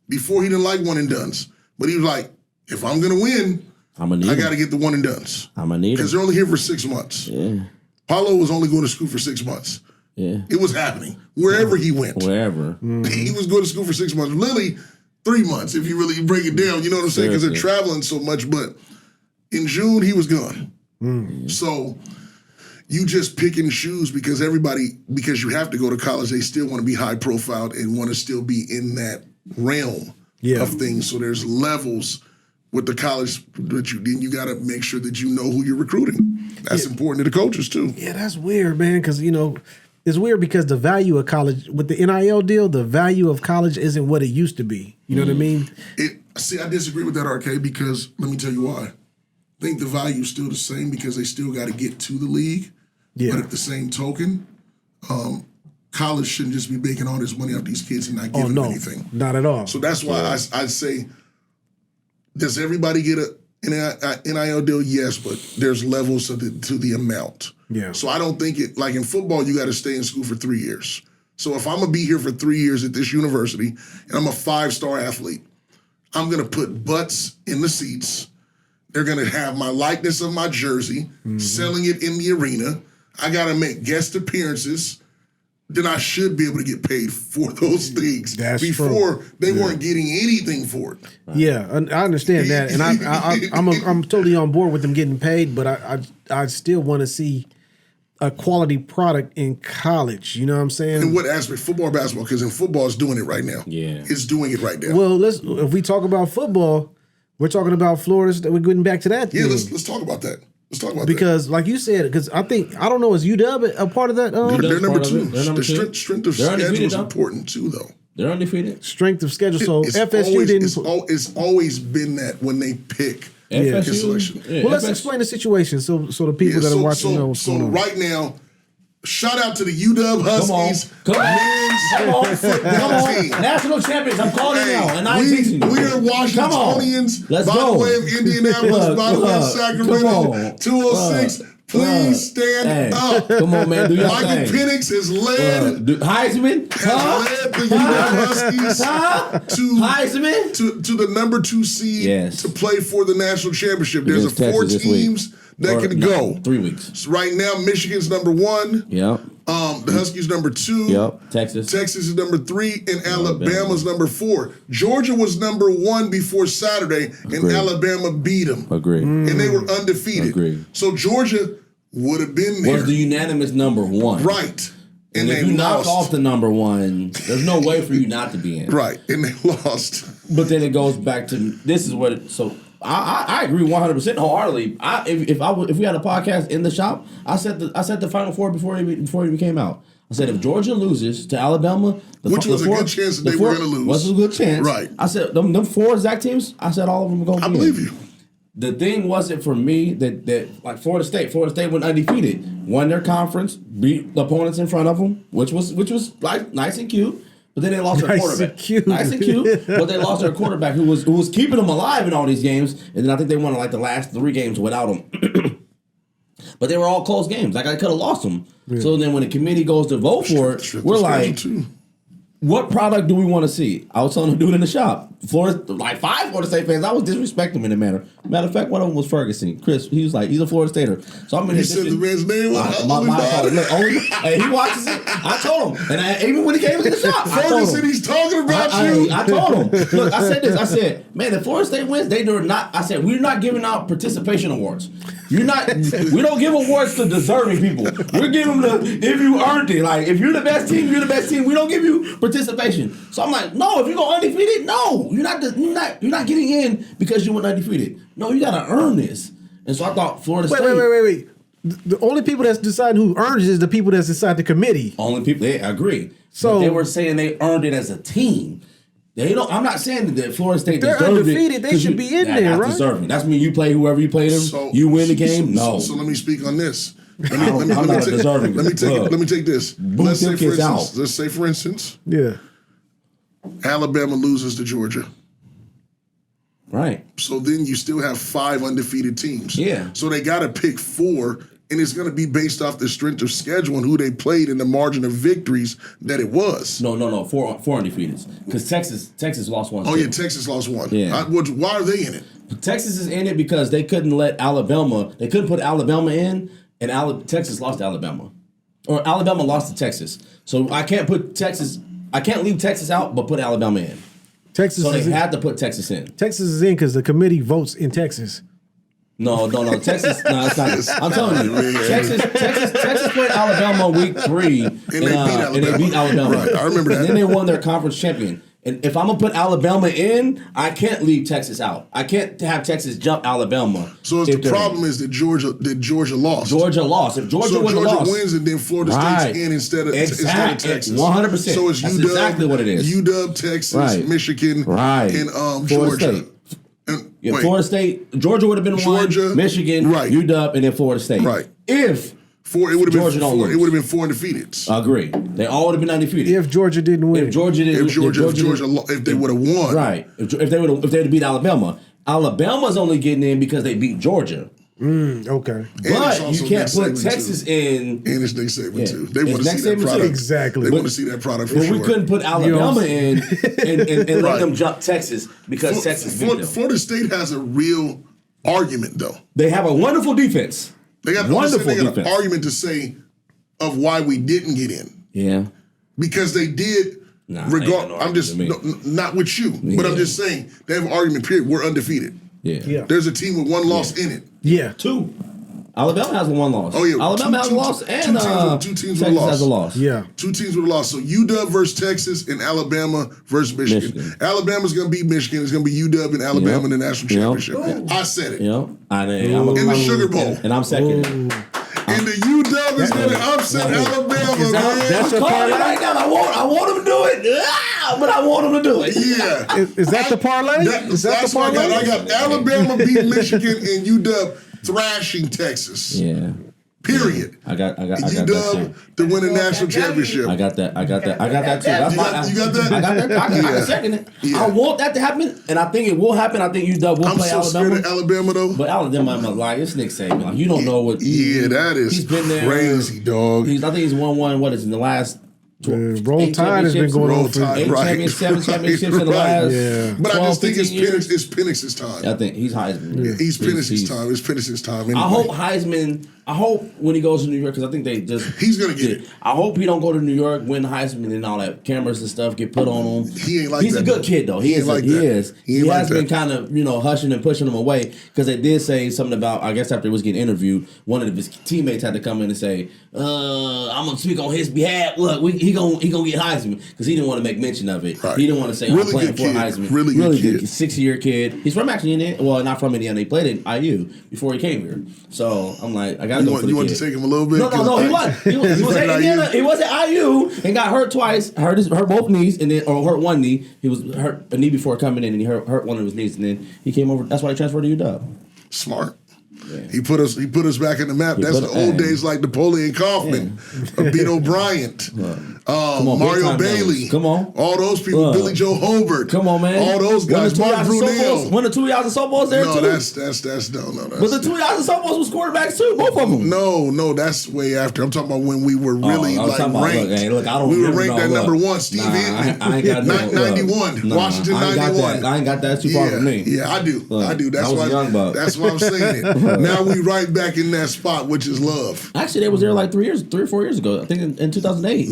Before he didn't like one and dones. But he was like, if I'm going to win, I got to get the one and dones. I'm going to need because they're only here for 6 months. Yeah. Paulo was only going to school for 6 months. Yeah. It was happening. Wherever he went. Wherever. He was going to school for 6 months. Literally 3 months, if you really break it down. You know what I'm saying? Because they're traveling so much. But in June, he was gone. So you just pick and choose because you have to go to college, they still want to be high profile and want to still be in that realm of things. So there's levels with the college that you got to make sure that you know who you're recruiting. That's important to the coaches too. Yeah, that's weird, man, because, it's weird because the value of college, with the NIL deal, the value of college isn't what it used to be. You know what I mean? I disagree with that, RK, because let me tell you why. I think the value is still the same because they still got to get to the league. Yeah. But at the same token, college shouldn't just be making all this money off these kids and not giving them anything. Not at all. So that's why I say, does everybody get an NIL deal? Yes, but there's levels to the amount. Yeah. So I don't think it, like in football, you got to stay in school for 3 years. So if I'm going to be here for 3 years at this university and I'm a 5-star athlete, I'm going to put butts in the seats. They're going to have my likeness of my jersey, selling it in the arena. I got to make guest appearances. Then I should be able to get paid for those things. That's Before true. They weren't getting anything for it. Right. Yeah, I understand that, and I'm totally on board with them getting paid. But I still want to see a quality product in college. You know what I'm saying? In what aspect? Football or basketball? Because in football, it's doing it right now. Yeah, it's doing it right now. Well, if we talk about football, we're talking about Florida. We're getting back to that. Yeah, let's talk about that. Let's talk about because, like you said, because I don't know, is UW a part of that? They're number two. The strength of schedule is important too, though. They're undefeated. Strength of schedule. So FSU didn't. It's always been that when they pick FSU selection. Yeah, well, let's explain the situation so the people that are watching know what's going on. Right now, shout out to the UW Huskies. Come on. National champions. I'm calling you now. And I'm teaching you. We are Washingtonians. Let's by go. the way of Indianapolis, by the way of Sacramento. 206. Please stand up. Come on, man. Do your Mikey thing. Penix has led. Heisman Has led the UW Huskies to the number 2 seed to play for the national championship. There's Against 4 teams that can go. 3 weeks. So right now, Michigan's number 1. Yep. The Huskies number 2. Yep. Texas is number 3, and Alabama's number 4. Georgia was number 1 before Saturday, and Alabama beat them. Agree. And they were undefeated. Agree. So Georgia would have been there. Was the unanimous number 1. Right. And if you knock off the number 1, there's no way for you not to be in. Right. And they lost. But then it goes back to this is what I agree 100% wholeheartedly. If we had a podcast in the shop, I said the Final Four before it even came out. I said if Georgia loses to Alabama, which was a good chance that they were going to lose. Was a good chance, right? I said them 4 exact teams. I said all of them were going to be. I believe you. The thing wasn't for me that like Florida State went undefeated, won their conference, beat the opponents in front of them, which was like nice and cute. But then they lost their quarterback. Nice and cute. But they lost their quarterback who was keeping them alive in all these games. And then I think they won like the last 3 games without him. But they were all close games. Like I could have lost them. Yeah. So then when the committee goes to vote for it, we're like, what product do we want to see? I was telling the dude in the shop. Florida, like 5 Florida State fans, I was disrespecting them in a manner. Matter of fact, one of them was Ferguson. Chris, he was like, he's a Florida Stater. So I'm in this. You said the man's name was Hey, he watches it. I told him. And even when he came into the shop, Ferguson, he's talking about you. I told him. Look, I said this. I said, man, if Florida State wins, they do not. I said, we're not giving out participation awards. We don't give awards to deserving people. We're giving them if you earned it. Like, if you're the best team, you're the best team. We don't give you participation. So I'm like, no, if you go undefeated, no. You're not getting in because you went undefeated. No, you gotta earn this. And so I thought Florida State. Wait. The only people that's deciding who earns it is the people that's inside the committee. Only people, I agree. So but they were saying they earned it as a team. I'm not saying that Florida State deserved it. They're undefeated. They should be in there, right? Deserving. That's mean you play whoever you play them. So, you win the game. No. So let me speak on this. Let me take this. Let's say for instance. Alabama loses to Georgia. Right. So then you still have 5 undefeated teams. Yeah. So they got to pick 4, and it's going to be based off the strength of schedule and who they played and the margin of victories that it was. No. 4 undefeateds. Because Texas lost one. Oh, yeah, Texas lost one. Yeah. Why are they in it? Texas is in it because they couldn't let Alabama, they couldn't put Alabama in, and Texas lost to Alabama. Or Alabama lost to Texas. So I can't leave Texas out, but put Alabama in. So they had to put Texas in. Texas is in because the committee votes in Texas. No. Texas, no, it's not. I'm telling you, Texas played Alabama week 3, and they beat Alabama. Right, I remember that. And then they won their conference champion. And if I'm gonna put Alabama in, I can't leave Texas out. I can't have Texas jump Alabama. So the problem is that Georgia lost. Georgia lost. If Georgia wins, and then Florida State's in instead of Texas. 100%. So it's That's UW, exactly what it is. UW, Texas, Michigan, and Georgia. And Florida State, Georgia would have been one. Michigan, UW, and then Florida State. Right. If it would have been 4. It would have been 4 undefeated. Agree. They all would have been undefeated. If Georgia didn't win. If they would have won. Right. If they would have beat Alabama. Alabama's only getting in because they beat Georgia. Okay. But you can't put Texas in. And it's next segment too. They want to see that product. Exactly. They want to see that product for sure. We couldn't put Alabama in and let them jump Texas because Texas beat them. Florida State has a real argument though. They have a wonderful defense. They got an argument to say of why we didn't get in. Yeah. Because they did. I'm just not with you, but I'm just saying they have an argument. Period. We're undefeated. Yeah. There's a team with 1 loss in it. Yeah. 2. Alabama has 1 loss. Oh yeah. Alabama has a loss, and two teams Texas has a loss. Yeah. 2 teams with a loss. So UW versus Texas and Alabama versus Michigan. Alabama's going to beat Michigan. It's going to be UW and Alabama in the national championship. I said it. In the Sugar Bowl. And I'm second. And the UW is going to upset Alabama. That's the parlay right now. I want them to do it, but I want them to do it. Yeah. Is that the parlay? Is that the parlay? I got Alabama beating Michigan and UW thrashing Texas. Yeah. Period. I got UW to win a national championship. I got that too. You got that? I got that. I can second it. Yeah. I want that to happen, and I think it will happen. I think UW will play Alabama. I'm so scared of Alabama though. But Alabama, like it's Nick Saban. Like you don't know what. Yeah, that is he's been there. Crazy, dog. I think he's won. What is it, in the last? Roll Tide has been going on for 8 championships in the last. Yeah. But I just think it's Penix's time. I think he's Heisman. Yeah. He's Penix's time. It's Penix's time. Anyway. I hope Heisman. I hope when he goes to New York, because I think they just he's gonna get it. I hope he don't go to New York, win Heisman, and all that cameras and stuff get put on him. He ain't like he's that. He's a good kid though. He is. He has been kind of hushing and pushing him away because they did say something about. I guess after he was getting interviewed, one of his teammates had to come in and say, "I'm gonna speak on his behalf. Look, he gonna get Heisman," because he didn't want to make mention of it. Right. He didn't want to say I'm playing for Heisman. Really good kid. 6-year kid. He's from actually Indiana. Well, not from Indiana. He played at IU before he came here. So I'm like, I gotta go for the kid. You want to take him a little bit? No, he was. He was at Indiana. He was at IU and got hurt twice. Hurt both knees, and then hurt one knee. He was hurt a knee before coming in, and he hurt one of his knees, and then he came over. That's why he transferred to UW. Smart. Yeah. He put us back in the map. That's the old days like Napoleon Kaufman, Beto Bryant, Mario Bailey. Come on. All those people, Billy Joe Hobart. Come on, man. All those guys. Mark Brunell. When the 2 years of softballs there too? No, that's no. But the 2 years of softballs was quarterbacks too, both of them. No, that's way after. I'm talking about when we were really ranked. Look, I don't we were ranked at number 1. Steve Hinton. I ain't got 91. Washington 91. I ain't got that. That's too far from me. Yeah, I do. That's why I'm saying it. Now we right back in that spot, which is love. Actually, they was there like 3 or 4 years ago. I think in 2008.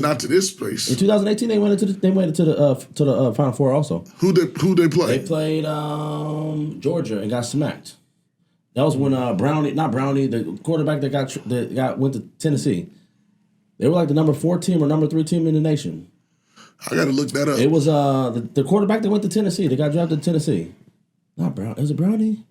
Not to this space. In 2018, they went into the Final Four also. Who they play? They played Georgia and got smacked. That was when Brownie, the quarterback that went to Tennessee. They were like the number 4 team or number 3 team in the nation. I got to look that up. It was the quarterback that went to Tennessee. They got drafted to Tennessee. Not Brown. Is it Brownie?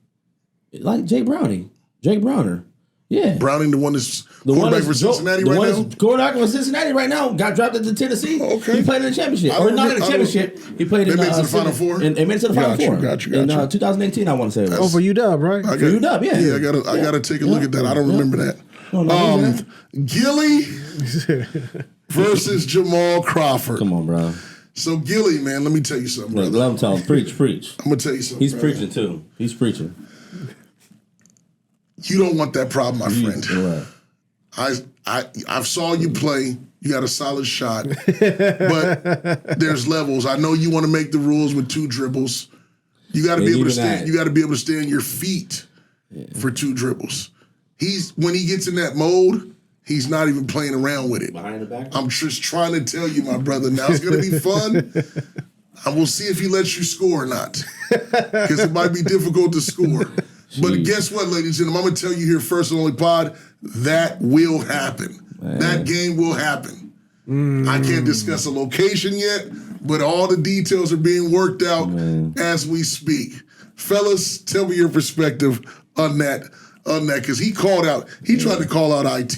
Like Jake Browner. Yeah. Browning, the one that's quarterback for Cincinnati right now? Quarterback for Cincinnati right now. Got drafted to Tennessee. Okay. He played in the championship. Or not in the championship. He played in the Final Four? And they made it to the Final Four. Got you. In 2018, I want to say it was. For UW, right? For UW, yeah. Yeah, I got to take a look at that. I don't remember that. Gillie versus Jamal Crawford. Come on, bro. So Gillie, man, let me tell you something, brother. Love talk, preach. I'm gonna tell you something. He's brother. preaching too. He's preaching. You don't want that problem, my friend. Right. I saw you play. You got a solid shot, but there's levels. I know you want to make the rules with 2 dribbles. You got to be able to stand. You got to be able to stay on your feet for 2 dribbles. When he gets in that mode, he's not even playing around with it. Behind the back. I'm just trying to tell you, my brother. Now it's going to be fun. I will see if he lets you score or not, because it might be difficult to score. Jeez. But guess what, ladies and gentlemen? I'm going to tell you here first and only pod, that will happen. Man. That game will happen. I can't discuss a location yet, but all the details are being worked out as we speak. Fellas, tell me your perspective on that, because he tried to call out IT.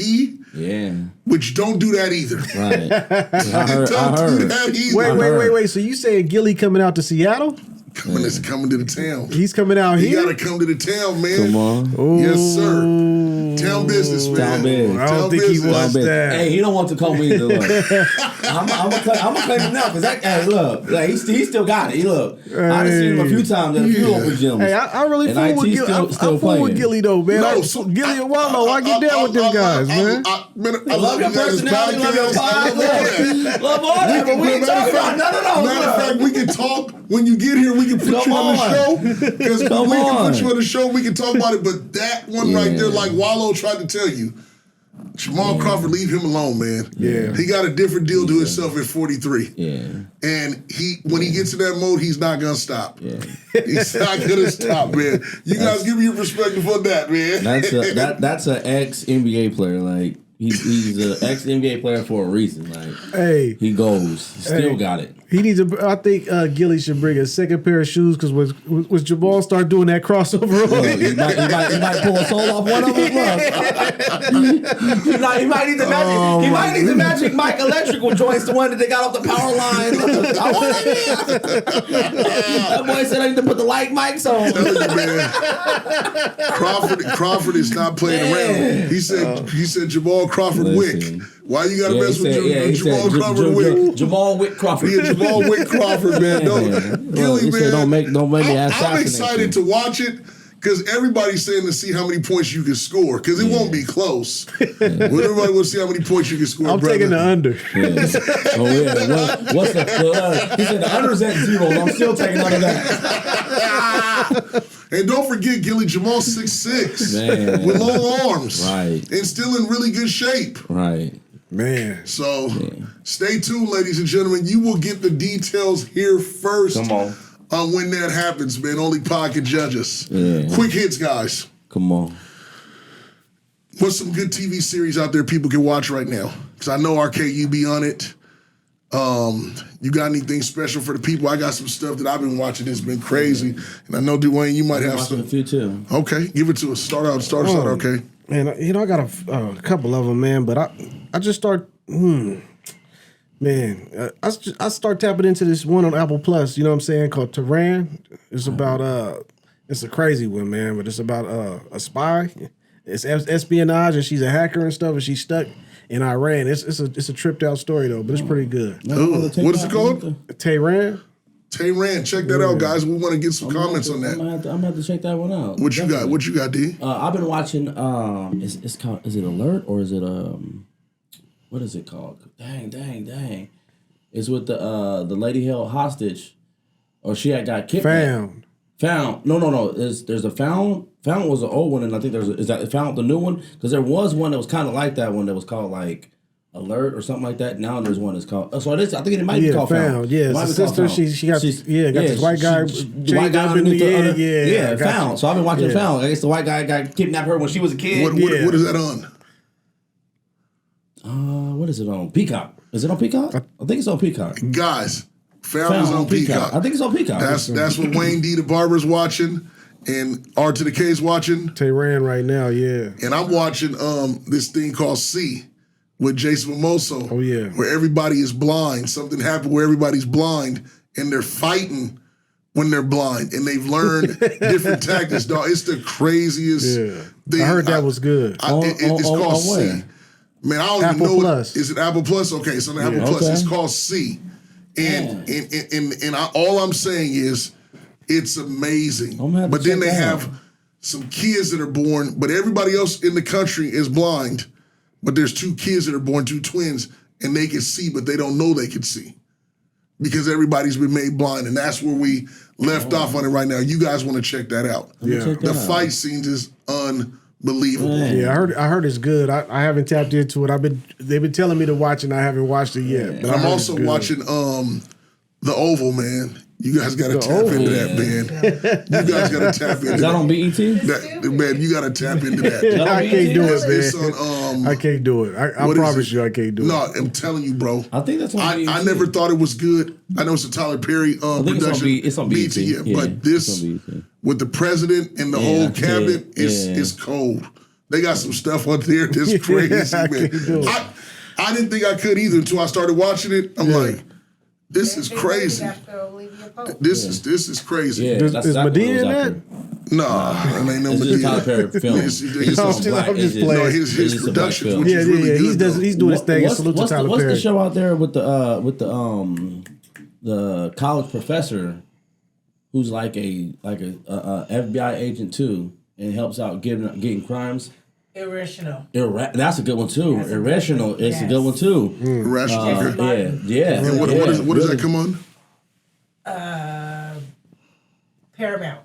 Yeah. Which don't do that either. Right. Don't do that either. Wait. So you saying Gillie coming out to Seattle? Coming to the town. He's coming out here? You gotta come to the town, man. Come on. Ooh. Yes, sir. Town business, man. Town business. I don't think he wants that. Hey, he don't want to come either. Look. I'm gonna claim him now, because look, like, he still got it. Look, I've seen him a few times at a few open gyms. Hey, I really fool with Gillie. I'm fool with Gillie though, man. Gillie and Wallo, I get down with them guys, man. I love your personality, love your podcast. Love all that, but we ain't talking about none of those. Matter of fact, we can talk when you get here. We can put you on the show. Because we can put you on the show. We can talk about it. But that one right there, like Wallo tried to tell you, Jamal Crawford, leave him alone, man. Yeah. He got a different deal to himself at 43. Yeah. And when he gets in that mode, he's not going to stop. Yeah. He's not going to stop, man. You guys give me your perspective on that, man. That's an ex-NBA player. Like, he's an ex-NBA player for a reason. Like, he goes. He still got it. He needs to. I think Gillie should bring a second pair of shoes, because was Jamal start doing that crossover? He might pull a sole off one of them. He might need the magic. He might need the Magic Mike electrical joints, the one that they got off the power line. I want that boy said I need to put the light mics on. Crawford is not playing around. He said Jamal Crawford Wick. Why you gotta mess with Jamal Crawford Wick? Jamal Wick Crawford. Yeah, Jamal Wick Crawford, man. Gillie, man. Don't make me I'm excited to watch it, because everybody's saying to see how many points you can score, because it won't be close. Everybody wants to see how many points you can score. I'm taking the under. Oh yeah. What's the? He said the under's at 0. I'm still taking under that. And don't forget, Gillie, Jamal 6'6", with long arms, right, and still in really good shape, right. Man. So stay tuned, ladies and gentlemen. You will get the details here first. Come on. When that happens, man. Only Pod can judge us. Yeah. Quick hits, guys. Come on. What's some good TV series out there people can watch right now? Because I know RK, you be on it. You got anything special for the people? I got some stuff that I've been watching that's been crazy. And I know, Dwayne, you might have some. A few too. Okay. Give it to us. Start out, okay. Man, I got a couple of them, man, but I just start, I start tapping into this one on Apple Plus, you know what I'm saying, called Tehran. It's about, it's a crazy one, man, but it's about a spy. It's espionage, and she's a hacker and stuff, and she's stuck in Iran. It's a tripped out story, though, but it's pretty good. What is it called? Tehran. Tehran, check that out, guys. We want to get some comments on that. I'm gonna have to check that one out. What you got? What you got, D? I've been watching. It's called. Is it Alert or is it what is it called? Dang! It's with the lady held hostage, or she had got kidnapped. Found. No. There's a found. Found was an old one, and I think is that found the new one, because there was one that was kind of like that one that was called like Alert or something like that. Now there's one that's called. So it is. I think it might be called Found. Yeah, it's a sister. She got this white guy. The white guy underneath the Found. So I've been watching Found. I guess the white guy got kidnapped her when she was a kid. What is that on? What is it on? Peacock. Is it on Peacock? I think it's on Peacock. Guys, Found is on Peacock. I think it's on Peacock. That's what Wayne D. the Barber's watching, and R to the K's watching. Tehran right now, yeah. And I'm watching this thing called C with Jason Momoa. Oh yeah. Where everybody is blind. Something happened where everybody's blind, and they're fighting when they're blind, and they've learned different tactics. Dog, it's the craziest thing. I heard that was good. It's called C. Man, I don't Apple even know. Plus. Is it Apple Plus? Okay, so the Apple Plus. It's called C. And all I'm saying is, it's amazing. But then they have some kids that are born, but everybody else in the country is blind. But there's 2 kids that are born, 2 twins, and they can see, but they don't know they can see. Because everybody's been made blind, and that's where we left off on it right now. You guys want to check that out. The fight scenes is unbelievable. Yeah, I heard it's good. I haven't tapped into it. They've been telling me to watch it, and I haven't watched it yet. But I'm also watching The Oval, man. You guys got to tap into that, man. You guys got to tap into that. Is that on BET? Man, you got to tap into that. I can't do it, man. It's on, I can't do it. I promise you I can't do it. No, I'm telling you, bro. I think that's on BET. I never thought it was good. I know it's a Tyler Perry production. It's on BET. But this, with the president and the whole cabinet, it's cold. They got some stuff on there that's crazy, man. I didn't think I could either until I started watching it. I'm like, this is crazy. This is crazy. Yeah, is Madea in that? Nah, it ain't no Madea. Tyler Perry film. I'm just playing. His production, which is really good. He's doing his thing. Salute to Tyler Perry. What's the show out there with the college professor who's like a FBI agent too and helps out getting crimes? Irrational. That's a good one too. Irrational is a good one too. Irrational. Yeah. And what does that come on? Paramount.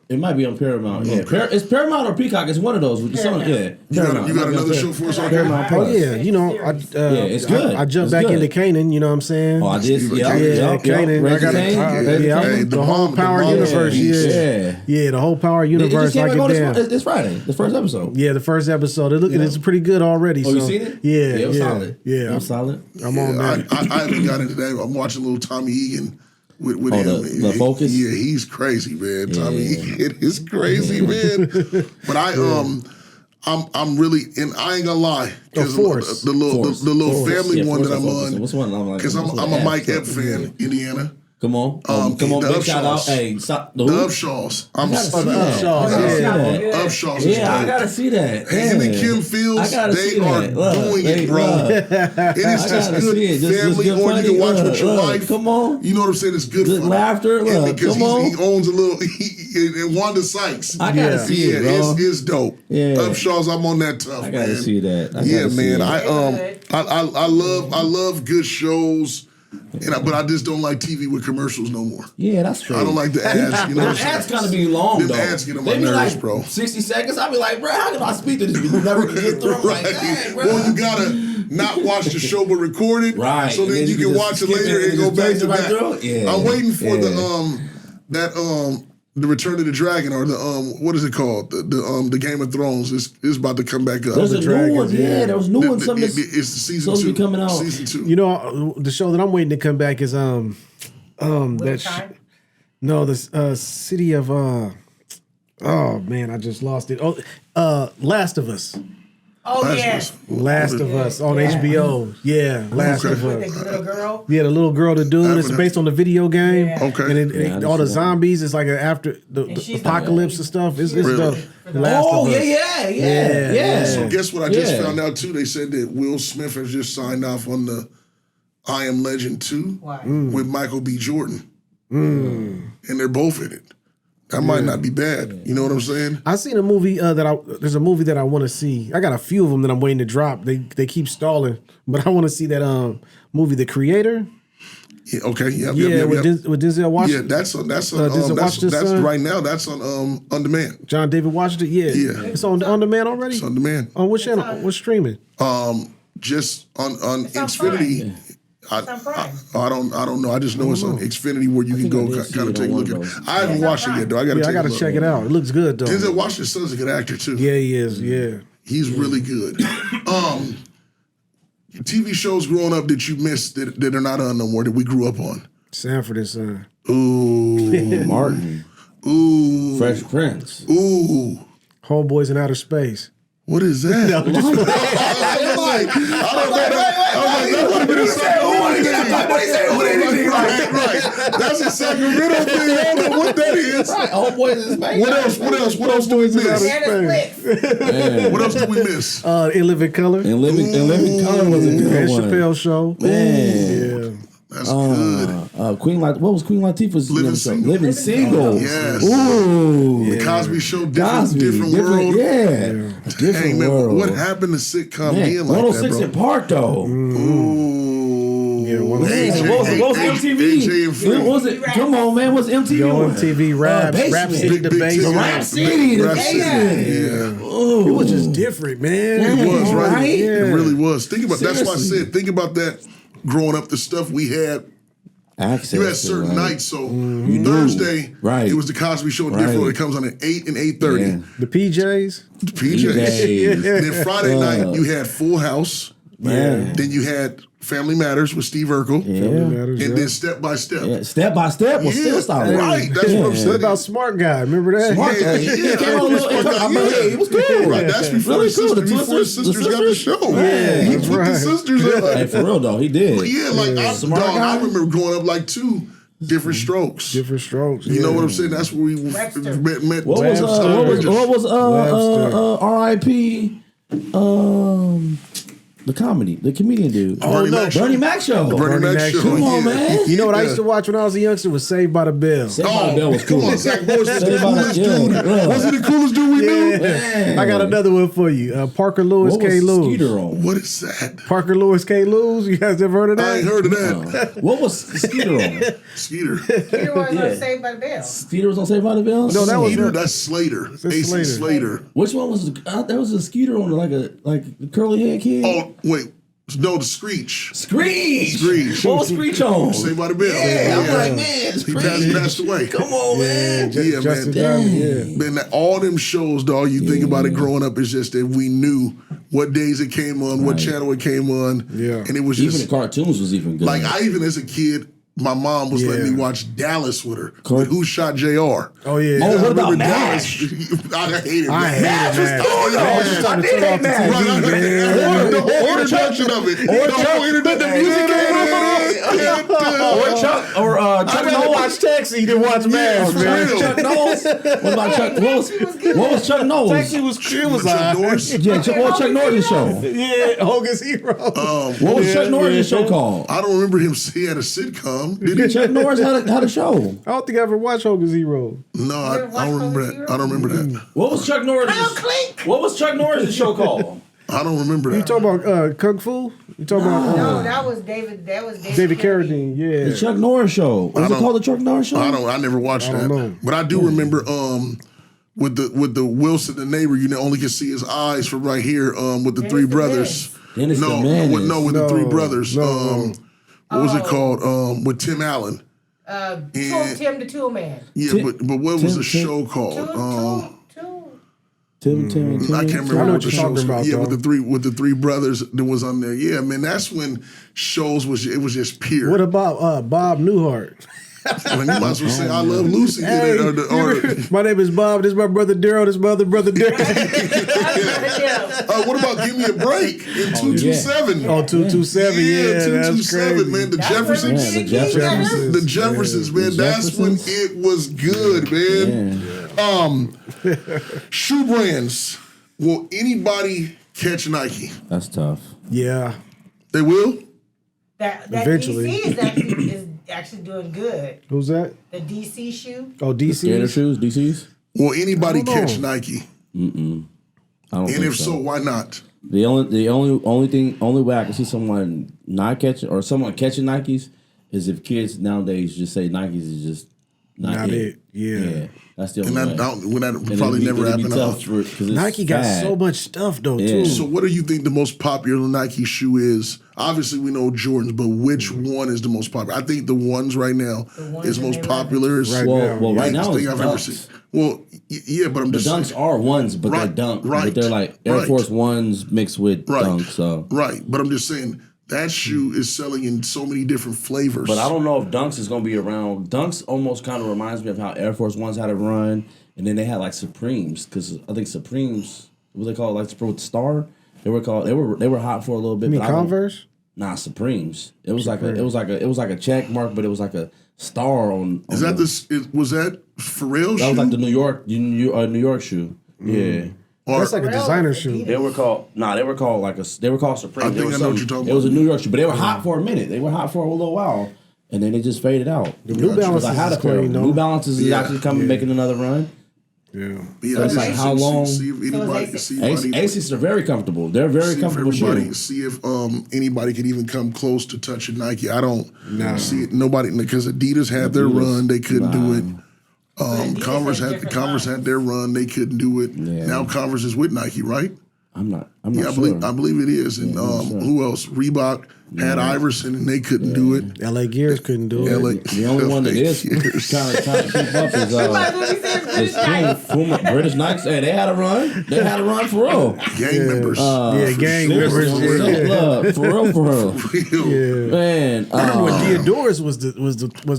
It might be on Paramount. Yeah, it's Paramount or Peacock. It's one of those. Paramount. You got another show for us on Paramount? Oh yeah, it's good. I jumped back into Kanan. You know what I'm saying? Oh, I did. Kanan. I got the whole Power Universe. Yeah, the whole Power Universe. I get down. It's Friday. The first episode. Yeah, the first episode. It's pretty good already. Oh, you seen it? Yeah, it was solid. Yeah, it was solid. I'm on that. I haven't got into that. I'm watching little Tommy Egan. With him. The Focus? Yeah, he's crazy, man. Tommy Egan is crazy, man. But I'm really, and I ain't gonna lie, because the little family one that I'm on, because I'm a Mike Epps fan, Indiana. Come on, big shout out. Hey, the Upshaws. Upshaws. Yeah, I gotta see that. Him and Kim Fields, they are doing it, bro. It is just good family, or you can watch with your wife. Come on, you know what I'm saying? It's good fun. Laughter. Because he owns a little. And Wanda Sykes. I gotta see it, bro. It's dope. Yeah, Upshaws. I'm on that tough. I gotta see that. I love good shows. But I just don't like TV with commercials no more. Yeah, that's true. I don't like the ads. You know, the ads gotta be long. Them though. Ads get on my nerves, bro. 60 seconds. I'll be like, bro, how can I speak to this? You never can get through. Right. Like, bro. Well, you gotta not watch the show but record it, right? So then you can watch it later and go back to back. Yeah. I'm waiting for the Return of the Dragon, or the what is it called? The Game of Thrones is about to come back up. There's a new one, there was new one. It's season 2 coming out. Season 2. You know, the show that I'm waiting to come back is the city of oh man, I just lost it. Last of Us. Oh yes, Last of Us on HBO. Yeah, Last of Us. The little girl. Yeah, the little girl, the dude. It's based on the video game. Yeah. Okay. And all the zombies. It's like after the apocalypse and stuff. It's dope. The Last of Us. Yeah. So guess what? I just found out too. They said that Will Smith has just signed off on the I Am Legend 2 with Michael B. Jordan, and they're both in it. That might not be bad. You know what I'm saying? I seen a movie there's a movie that I want to see. I got a few of them that I'm waiting to drop. They keep stalling, but I want to see that movie, The Creator. Yeah. Okay. Yep. With Denzel Washington. Yeah, that's right now. That's on demand. John David Washington. Yeah. It's on demand already. It's on demand. On what channel? What's streaming? Just on Xfinity. I don't know. I just know it's on Xfinity where you can go kind of take a look at it. I haven't watched it yet though. I gotta check it out. It looks good though. Denzel Washington's son's a good actor too. Yeah, he is. Yeah, he's really good. TV shows growing up that you missed that are not on no more that we grew up on. Sanford and Son. Ooh, Martin. Ooh, Fresh Prince. Ooh, Homeboys in Outer Space. What is that? No, just I was like, that would have been a Sacramento thing. Right. That's a Sacramento thing. I don't know what that is. Homeboys in Space. What else do we miss? What else do we miss? In Living Color. In Living Color was a good one. Chappelle Show. Man. Yeah. That's good. Queen What was Queen Latifah's Living Single. Living Single. Yes. Ooh. The Cosby Show, different world. Yeah. Different world. What happened to sitcom being like 106 that, in Park though. Ooh. Yeah, What was MTV? AJ and Free. What was it? Come on, man. What's MTV? Yo, MTV Rap City, the basement. Rap City, the basement. Yeah. It was just different, man. It was, right? Yeah. It really was. Think about that's why I Seriously. said, think about that growing up, the stuff we had. Access You had certain to, nights, so Thursday, Right. it was the Cosby Show different. It comes on at 8 and 8:30. Yeah. The PJs. The PJs. Then Friday night, you had Full House. Yeah. Then you had Family Matters with Steve Urkel. Yeah. And then Step by Step. Yeah. Step by Step was still solid. Right. That's what I'm What saying. about Smart Guy? Remember that? Smart Guy. Yeah. Came on a little- it was cool. Right. That's before Really the cool. sisters, The before the sisters- sisters got the show. Yeah, He that's put the right. sisters up. Hey, for real though, he did. Yeah, like Smart dog, Guy. I remember growing up like two different strokes. Different strokes. You know what I'm saying? That's where we Webster. met. What was R.I.P. The comedian dude. Bernie Mac show. Bernie Mac show. The Bernie Mac show. Come on, man. You know what I used to watch when I was a youngster was Saved by the Bell. Saved by the Bell was cool. Come on, Zach Morris was the Saved by the- coolest yeah, dude. yeah. Was he the coolest dude we knew? Man. I got another one for you. Parker Lewis What K. was Lewis. Skeeter on? What is that? Parker Lewis K. Lewis. You guys ever heard of that? I ain't heard of that. What was Skeeter on? Skeeter. Peter was Yeah. on Saved by the Bell. Skeeter was on Saved by the Bell? No, that was Skeeter, that's Slater. AC Slater. Slater. Which one was there was a Skeeter on like a curly head kid? Oh, wait. No, the Screech. Screech. Screech. What was Screech on? Saved by the Bell. Yeah, I'm like, man, He Screech. passed away. Come on, man. Yeah, Justin man. Diamond, yeah. Man, all them shows, dog, you think about it growing up, it's just that we knew what days it came on, what channel it came on. Yeah. And it was Even just, the cartoons was even good. like, I even as a kid, my mom was letting me watch Dallas with her. With Who Shot JR? Oh, yeah. Oh, I what about remember MASH? Dallas. I hated I MASH. hated Mash was Mash. cool, though. I was trying to turn off the TV, man. The whole introduction of it. The whole introduction. The music came on. Or Chuck I Noll. watch Taxi. You didn't watch Mash, man. real. Chuck Knowles. What about Chuck? What was Chuck Knowles? Taxi was Chuck Norris. Yeah, what was Chuck Norris' show? Yeah, Hogan's Hero. What was Chuck Norris' show called? I don't remember him. He had a sitcom. Did he? Chuck Norris had a show. I don't think I ever watched Hogan's Hero. No, I don't remember that. I don't remember that. What was Chuck Norris? Clink. What was Chuck Norris' show called? I don't remember that. You talking about Kung Fu? You talking about No, that was David. That was David Carradine? Yeah. The Chuck Norris show. Was it called the Chuck Norris show? I never watched I don't that. know. But I do remember with the Wilson the neighbor, you only can see his eyes from right here with the three brothers. Dennis the With the three brothers. What was it called? With Tim Allen. Tim the Tool Man. Yeah, but what was the show called? Tim. I can't remember I know what what the you're talking show about, Yeah, though. with the three brothers that was on there. Yeah, man, that's when shows was just pure. What about Bob Newhart? I mean, you might as well say I Love Lucy. Hey, my name is Bob. This is my brother Daryl. This is my other brother Daryl. What about Give Me a Break in 227? Oh, 227. Yeah, that's 227, crazy. man. The Jeffersons. Yeah, the Jeffersons. The Jeffersons, man. That's when it was good, man. Shoe brands. Will anybody catch Nike? That's tough. Yeah. They will? That Eventually. DC is actually doing good. Who's that? The DC shoe. Oh, Skater DC. shoes, DCs? Will anybody I don't know. catch Nike? I don't And think if so, why not? The only way I can see someone not catching or someone catching Nikes is if kids nowadays just say Nikes is just not it. Yeah. That's the And only way. that probably never happened. Nike got so much stuff though too. So what do you think the most popular Nike shoe is? Obviously we know Jordans, but which one is the most popular? I think the ones right now is most popular. Right now thing it's I've ever Dunks. seen. Well, yeah, but I'm The just Dunks saying. are ones, but Right, they're Dunk. right, But they're like Air right. Force Ones mixed with Dunks. So. Right, but I'm just saying that shoe is selling in so many different flavors. But I don't know if Dunks is going to be around. Dunks almost kind of reminds me of how Air Force Ones had a run, and then they had like Supremes, because I think Supremes, what they call it, like with the star, they were hot for a little bit. You mean but I don't- Converse? Nah, Supremes. It was like a check mark, but it was like a star on. Was that Pharrell's That shoe? was like the New York shoe. Yeah. That's like a designer shoe. They were called Supreme. I think I know what you're talking It was a about. New York shoe, but they were hot for a minute. They were hot for a little while. and then it just faded out. The New Balances is clean, though. New Balances is actually coming, making another run. Yeah. So it's like how long? See if anybody, Asics are very comfortable. They're very comfortable shooting. See if anybody can even come close to touching Nike. I don't see it. Nobody, because Adidas had their run, they couldn't do it. Converse had their run, they couldn't do it. Yeah. Now Converse is with Nike, right? I'm not sure. I believe it is. And who else? Reebok had Iverson and they couldn't do it. LA Gears couldn't do it. The only one that is trying to keep up is Puma. British Knights. Hey, they had a run. They had a run for real. Gang members. Gang members. For real. Man. I remember when Diodorus was the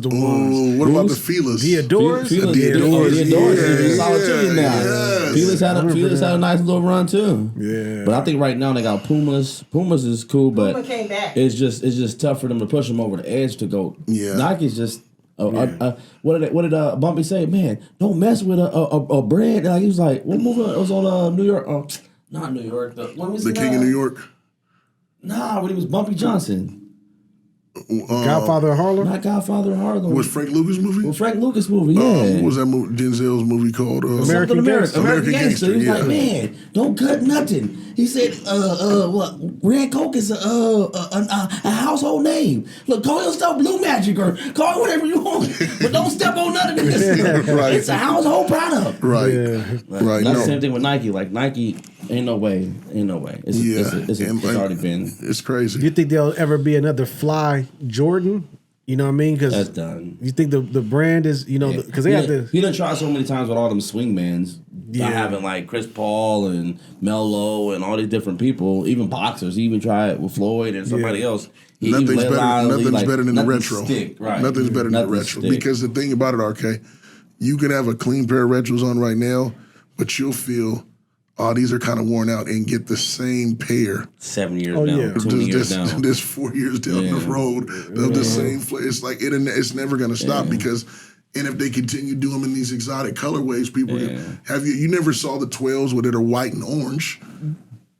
ones. What about the Feelers? Diodorus? Diodorus. Solid team now. Feelers had a nice little run too. Yeah. But I think right now they got Pumas. Pumas is cool, but Puma came back. it's just tough for them to push them over the edge to go. Yeah. Nike's just what did Bumpy say? Man, don't mess with a brand. Like he was like, what movie? It was on New York. Not New York. The King of New York. Nah, when he was Bumpy Johnson. Godfather of Harlem? Not Godfather of Harlem. Was Frank Lucas movie? Well, Frank Lucas movie, yeah. What was that movie? Denzel's movie called American Gangster. He's yeah. like, man, don't cut nothing. He said, what? Red Coke is a household name. Look, call yourself Blue Magic or call it whatever you want, but don't step on none of this. Right. It's a household product. Right. Yeah. Right. That's the same thing with Nike. Like Nike, ain't no way. It's already been. It's crazy. Do you think there'll ever be another fly Jordan? You know what I mean? Because that's done. You think the brand is, because they have to. He done tried so many times with all them swingmans. Yeah. Having like Chris Paul and Melo and all these different people, even boxers. He even tried with Floyd and somebody else. Nothing's better than the retro. Right. Nothing's better than the retro. Because the thing about it, RK, you can have a clean pair of retros on right now, but you'll feel, these are kind of worn out, and get the same pair 7 years down, 20 years down. This 4 years down the road of the same flavor. It's like it's never going to stop because. And if they continue doing them in these exotic colorways, people you never saw the 12s where they're white and orange.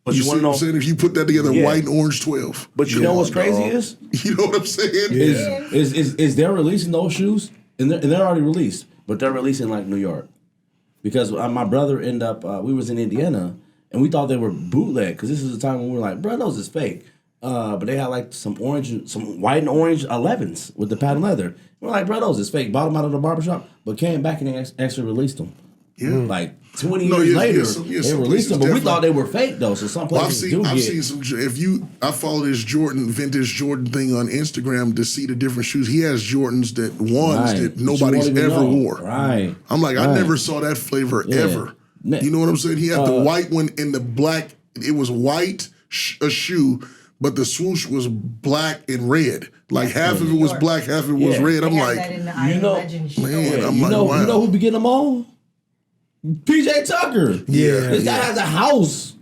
But you see what I'm saying? If you put that together, white and orange 12. But you know what's crazy is? You know what I'm saying? Is they're releasing those shoes, and they're already released, but they're releasing like New York. Because my brother ended up, we was in Indiana, and we thought they were bootleg, because this is the time when we were like, bro, those is fake. But they had like some white and orange 11s with the patent leather. We're like, bro, those is fake. Bought them out of the barbershop, but came back and they actually released them. Yeah. Like 20 years later, they released them, but we thought they were fake though. So some places I've seen some. I follow this vintage Jordan thing on Instagram to see the different shoes. He has Jordans that nobody's ever wore. Right. I'm like, I never saw that flavor ever. You know what I'm saying? He had the white one and the black. It was white a shoe. But the swoosh was black and red. Like half of it was black, half of it was red. I'm like, you know who be getting them all? PJ Tucker. Yeah. This guy has a house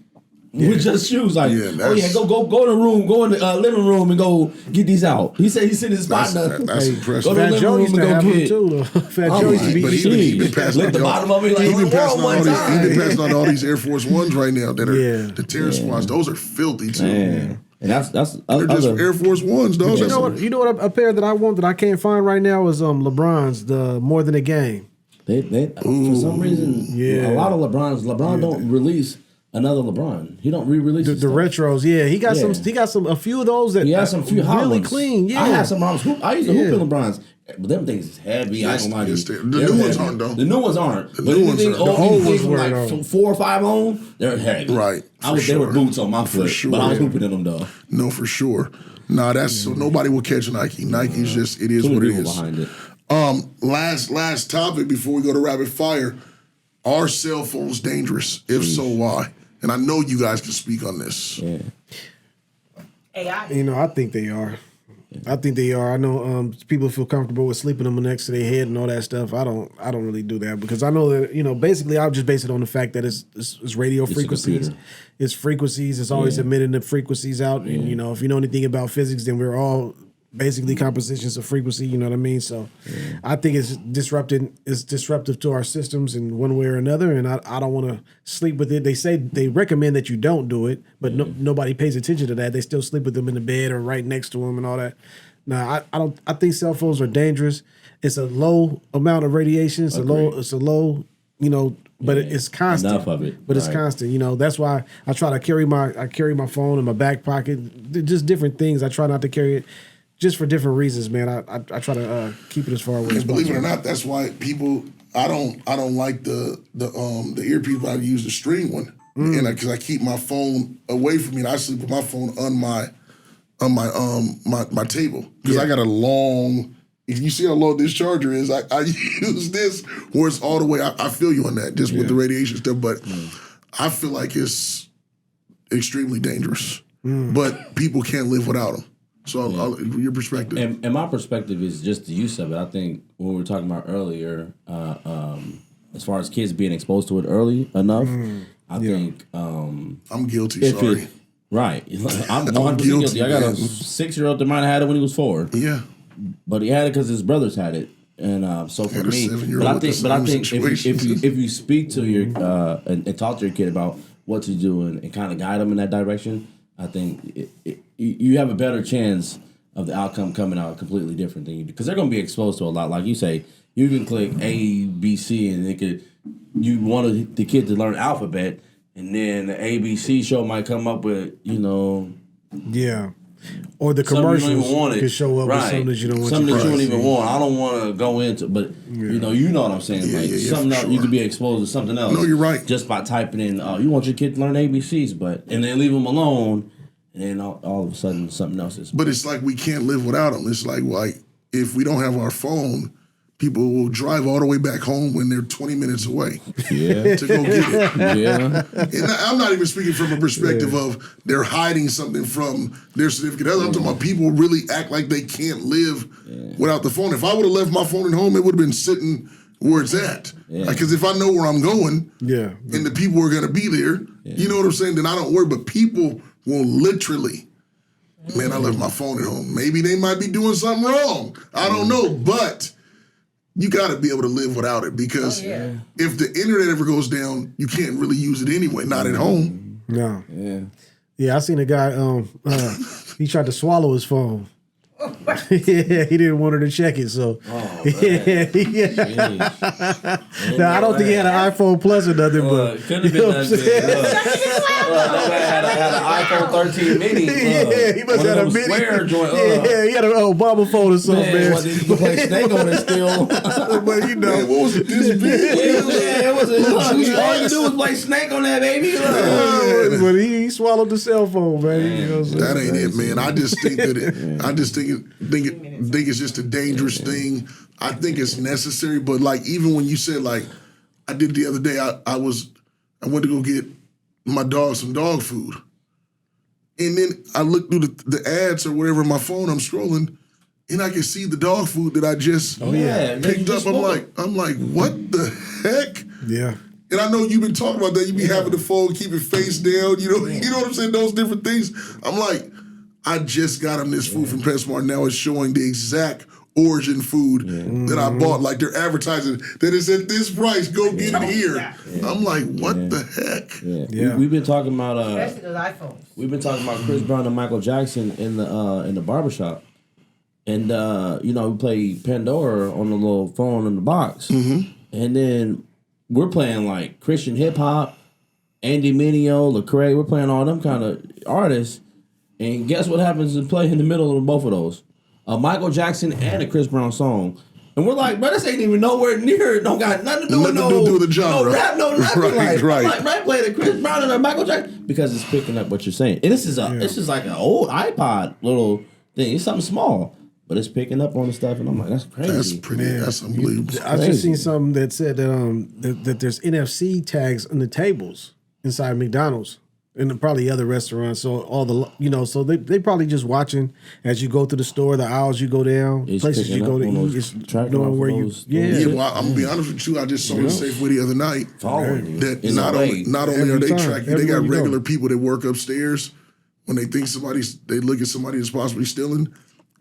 with just shoes. Like, go in the room, go in the living room and go get these out. He said he sent his partner. That's impressive. Go to the living room and go get. Too, Fat Joe used to be he passing the bottom of it like he been passing on all these Air Force Ones right now that are the terror squads. Those are filthy too. Man. And that's they're just Air Force Ones, dog. You know what? A pair that I want that I can't find right now is LeBron's, the More Than a Game. They for some reason, a lot of LeBron don't release another LeBron. He don't re-release the retros. Yeah, he got some. He got a few of those that. He has some few really Hollands. clean. Yeah, I had some. I used to hoop in LeBron's. But them things is heavy. I don't mind you. The new ones aren't though. The new ones aren't. The new ones aren't. The old ones were like 4 or 5 on. They're heavy. Right. They were boots on my foot, but I was hooping in them though. No, for sure. Nah, that's so nobody will catch Nike. Nike's just it is what it is. Behind it. Last topic before we go to rapid fire. Are cell phones dangerous? If so, why? And I know you guys can speak on this. Yeah. AI. I think they are. I think they are. I know people feel comfortable with sleeping them next to their head and all that stuff. I don't really do that because I know that basically I'll just base it on the fact that it's radio frequencies. It's frequencies. It's always emitting the frequencies out. And if you know anything about physics, then we're all basically compositions of frequency. You know what I mean? So I think it's disruptive to our systems in one way or another. And I don't want to sleep with it. They recommend that you don't do it, but nobody pays attention to that. They still sleep with them in the bed or right next to them and all that. Nah, I don't. I think cell phones are dangerous. It's a low amount of radiation. It's a low. You know, but it's constant. Enough of it, but it's constant. You know, that's why I try to carry my phone in my back pocket. Just different things. I try not to carry it. Just for different reasons, man. I try to keep it as far away as possible. Believe it or not, that's why people. I don't like the earpiece, but I use the string one, and because I keep my phone away from me, and I sleep with my phone on my table because I got a long. If you see how low this charger is, I use this where it's all the way. I feel you on that, just with the radiation stuff, but I feel like it's extremely dangerous. But people can't live without them. So your perspective. And my perspective is just the use of it. I think what we were talking about earlier, as far as kids being exposed to it early enough, I think... I'm guilty, sorry. Right. I'm 100% guilty. I got a 6-year-old that might have had it when he was 4. Yeah. But he had it because his brothers had it. And so for me... But I think if you speak to your... and talk to your kid about what to do and kind of guide them in that direction... I think you have a better chance of the outcome coming out completely different than you do because they're going to be exposed to a lot. Like you say, you can click A, B, C, and you want the kid to learn alphabet, and then the ABC show might come up with or the commercials can show up with something that you don't want. Something that you don't even want. I don't want to go into, but you know what I'm saying. Something else, you could be exposed to something else. No, you're right. Just by typing in, you want your kid to learn ABCs, and then leave them alone, and then all of a sudden something else is. But it's like we can't live without them. It's like if we don't have our phone, people will drive all the way back home when they're 20 minutes away to go get it. Yeah. And I'm not even speaking from a perspective of they're hiding something from their significant other. I'm talking about people really act like they can't live without the phone. If I would have left my phone at home, it would have been sitting where it's at. Because if I know where I'm going and the people are going to be there, you know what I'm saying, then I don't worry. But people will literally... Man, I left my phone at home. Maybe they might be doing something wrong. I don't know, but... You got to be able to live without it because if the internet ever goes down, you can't really use it anyway. Not at home. No. Yeah, I seen a guy. He tried to swallow his phone. He didn't want her to check it. So Now I don't think he had an iPhone Plus or nothing, but could have been that had an iPhone 13 mini. He must have had a mini. He had an Obama phone or something, man. You can play Snake on it still. But you know, what was it? This big? All you do was play Snake on that, baby. But he swallowed the cell phone, man. You know that ain't it, man. I just think that think it's just a dangerous thing. I think it's necessary, but like even when you said like I did the other day, I went to go get my dog some dog food, and then I looked through the ads or whatever on my phone. I'm scrolling, and I can see the dog food that I just picked up. I'm like, what the heck? Yeah. And I know you've been talking about that. You be having the phone, keep it face down. You know what I'm saying? Those different things. I'm like, I just got him this food from PetSmart. Now it's showing the exact origin food that I bought. Like they're advertising that it's at this price. Go get it here. I'm like, what the heck? We've been talking about especially those iPhones. We've been talking about Chris Brown and Michael Jackson in the barbershop, and we played Pandora on the little phone in the box, and then we're playing like Christian hip hop, Andy Mineo, Lecrae. We're playing all them kind of artists. And guess what happens to play in the middle of both of those? A Michael Jackson and a Chris Brown song. And we're like, bro, this ain't even nowhere near it. Don't got nothing to do with the genre. No rap, no nothing. Right. I'm like, play the Chris Brown and a Michael Jackson because it's picking up what you're saying. And this is like an old iPod little thing. It's something small, but it's picking up on the stuff. And I'm like, that's crazy. That's unbelievable. I just seen something that said that there's NFC tags on the tables inside McDonald's. And probably other restaurants, so all the so they probably just watching as you go through the store, the aisles you go down, places you go to eat, just knowing where you. Well, I'm gonna be honest with you. I just saw the Safeway the other night that not only are they tracking, they got regular people that work upstairs. When they think they look at somebody that's possibly stealing,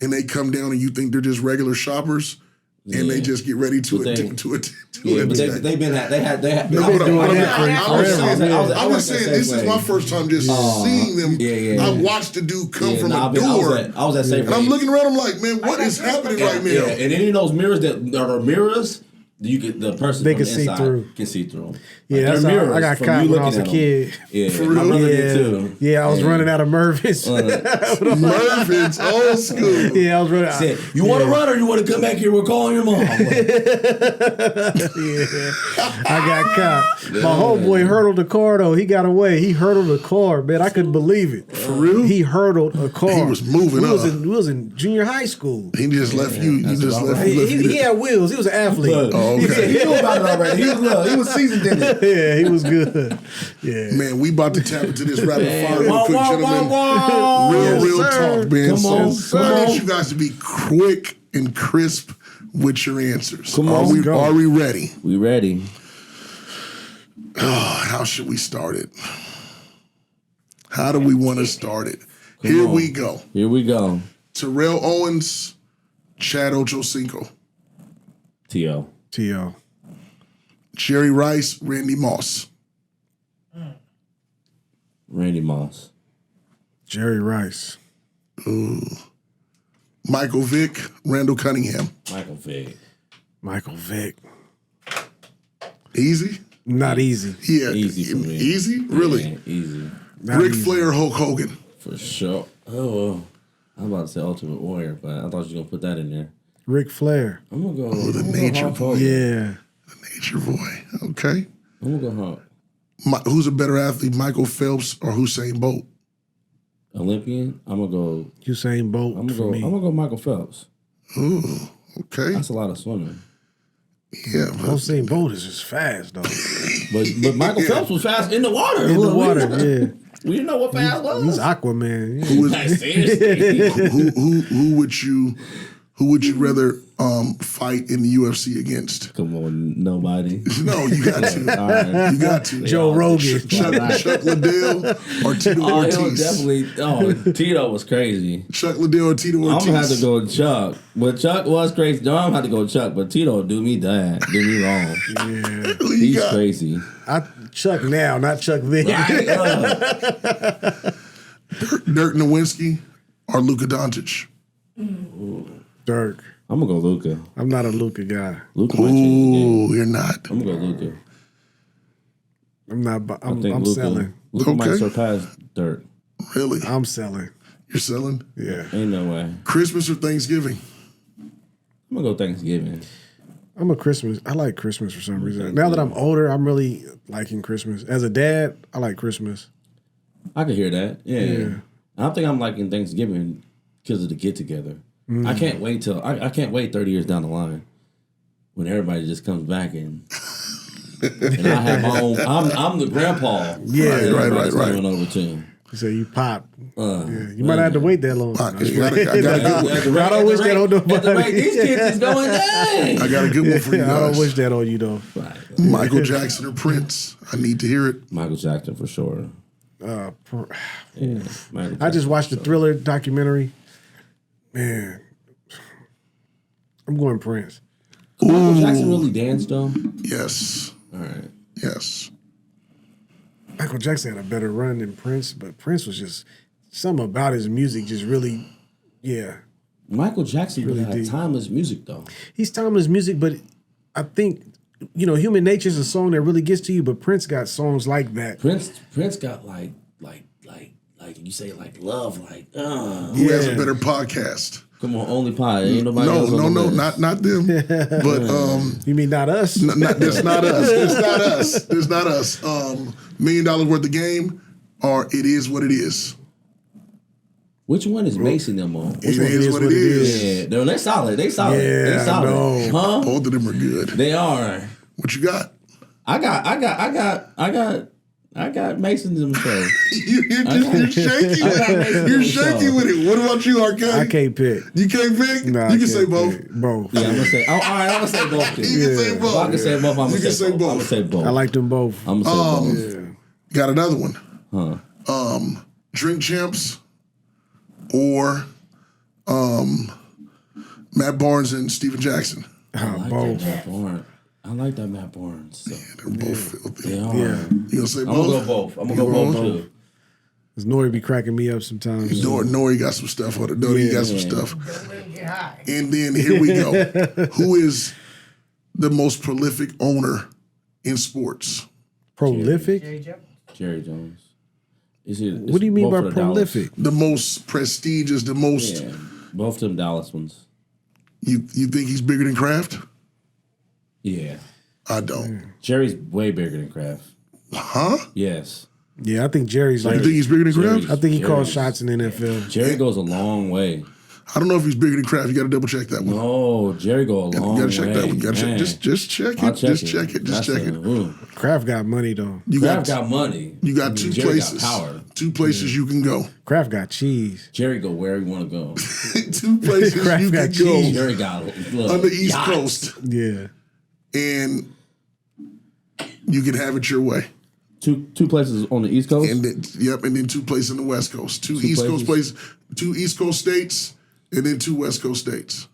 and they come down and you think they're just regular shoppers. and they just get ready to attack. But they've been doing it. I was saying this is my first time just seeing them. I watched the dude come from a door. I was at Safeway. And I'm looking around. I'm like, man, what is happening right now? And any of those mirrors that are mirrors. The person they from can the inside see through. Can see through. Yeah, that's how I got caught when I was a kid. Yeah, for real. My brother did too. Yeah, I was running out of Mervin's. Mervin's old school. Yeah, I was running. Said, you want to run or you want to come back here? We're calling your mom. I got caught. My homeboy hurdled the car though. He got away. He hurdled the car, man. I couldn't believe it. For real? He hurdled a car. He was moving up. We was in junior high school. He just left you. You just left. He had wheels. He was an athlete. Okay. He knew about it already. He was seasoned in it. Yeah, he was good. Yeah. Man, we about to tap into this rapid fire real quick, gentlemen. Yes, Real sir. talk, man. Come on. So I need you guys to be quick and crisp with your answers. Come on, Are we ready? We ready. How should we start it? How do we want to start it? Here we go. Terrell Owens, Chad Ochocinco. T.O. Jerry Rice, Randy Moss. Randy Moss. Jerry Rice. Ooh. Michael Vick, Randall Cunningham. Michael Vick. Easy? Not easy. Yeah. Easy for me. Easy? Really? Yeah, easy. Ric Flair, Hulk Hogan. For sure. Oh, I was about to say Ultimate Warrior, but I thought you were going to put that in there. Ric Flair. I'm going to go. The Nature Boy. Yeah. The Nature Boy. Okay. I'm going to go Hulk. Who's a better athlete, Michael Phelps or Usain Bolt? Olympian? I'm going to go. Usain Bolt. I'm going to go Michael Phelps. Ooh, okay. That's a lot of swimming. Yeah. Usain Bolt is just fast, though. But Michael Phelps was fast in the water. In the water, yeah. We didn't know what fast was. He's Aquaman. Yeah. Who would you rather fight in the UFC against? Come on, nobody. No, you got to. Right. You got to. Joe Rogan. Chuck Liddell or Tito Ortiz? Tito was crazy. Chuck Liddell or Tito Ortiz? I'm going to have to go with Chuck. But Chuck was crazy. No, I'm going to have to go with Chuck. But Tito do me wrong. Yeah. He's crazy. Chuck now, not Chuck then. Dirk Nowitzki or Luka Doncic? Dirk. I'm going to go Luka. I'm not a Luka guy. Luka might change the game. You're not. I'm going to go Luka. I'm selling. Luka might surpass Dirk. Really? I'm selling. You're selling? Yeah. Ain't no way. Christmas or Thanksgiving? I'm going to go Thanksgiving. I like Christmas for some reason. Now that I'm older, I'm really liking Christmas. As a dad, I like Christmas. I can hear that. Yeah. I think I'm liking Thanksgiving because of the get together. I can't wait I can't wait 30 years down the line when everybody just comes back and I have my own. I'm the grandpa. Yeah, right. Coming over to. So you pop. You might not have to wait that long. I don't wish that on nobody. These kids is going down. I got a good one for you guys. I don't wish that on you though. Right. Michael Jackson or Prince? I need to hear it. Michael Jackson for sure. I just watched the Thriller documentary. Man, I'm going Prince. Michael Jackson really danced though? Yes. All right. Yes. Michael Jackson had a better run than Prince, but Prince was just something about his music just really, Michael Jackson really had timeless music though. He's timeless music, but I think Human Nature is a song that really gets to you. But Prince got songs like that. Prince got like you say like love Who has a better podcast? Come on, only pod. Ain't nobody else. No, not them. But you mean not us? That's not us. It's not us. $1 million worth of game, or It Is What It Is. Which one is basing them on? It is what it is. Yeah, they're solid. They solid. Yeah, they solid. Huh? Both of them are good. They are. What you got? I got Mason himself. You're shaky. You're shaky with it. What about you, Arcade? I can't pick. You can't pick? No, you can say both. Both. Yeah, I'm gonna say. All right, I'm gonna say both. You can say both. If I can say both. I'm gonna say both. I'm gonna say both. I like them both. I'm gonna say both. Got another one. Drink Champs or Matt Barnes and Steven Jackson. I like both. that Matt Barnes. I like that Matt Barnes. So. They're both filthy. They are. Yeah. You gonna say I'm both? gonna go both. I'm gonna go both too. Cause Nori be cracking me up sometimes. Nori got some stuff on it. Nori got some stuff. Don't let him get high. And then here we go. Who is the most prolific owner in sports? Prolific? Jerry Jones. What do you mean by prolific? The most prestigious, the most. Yeah, both of them Dallas ones. You think he's bigger than Kraft? Yeah. I don't. Jerry's way bigger than Kraft. Huh? Yes. Yeah, I think Jerry's You think he's bigger than Kraft? I think he calls shots in the NFL. Jerry goes a long way. I don't know if he's bigger than Kraft. You got to double check that one. No, Jerry go a long way. You got to check that one. You got to check. Just check it. Just check it. Just check it. Kraft got money though. Kraft got money. You got two Jerry places. got power. Two places you can go. Kraft got cheese. Jerry go where he want to go. Two places Kraft you got can go. cheese. Jerry got on the East Coast. Yeah. And you can have it your way. Two places on the East Coast? And then, and then two places on the West Coast. Two East Coast places, 2 East Coast states, and then 2 West Coast states.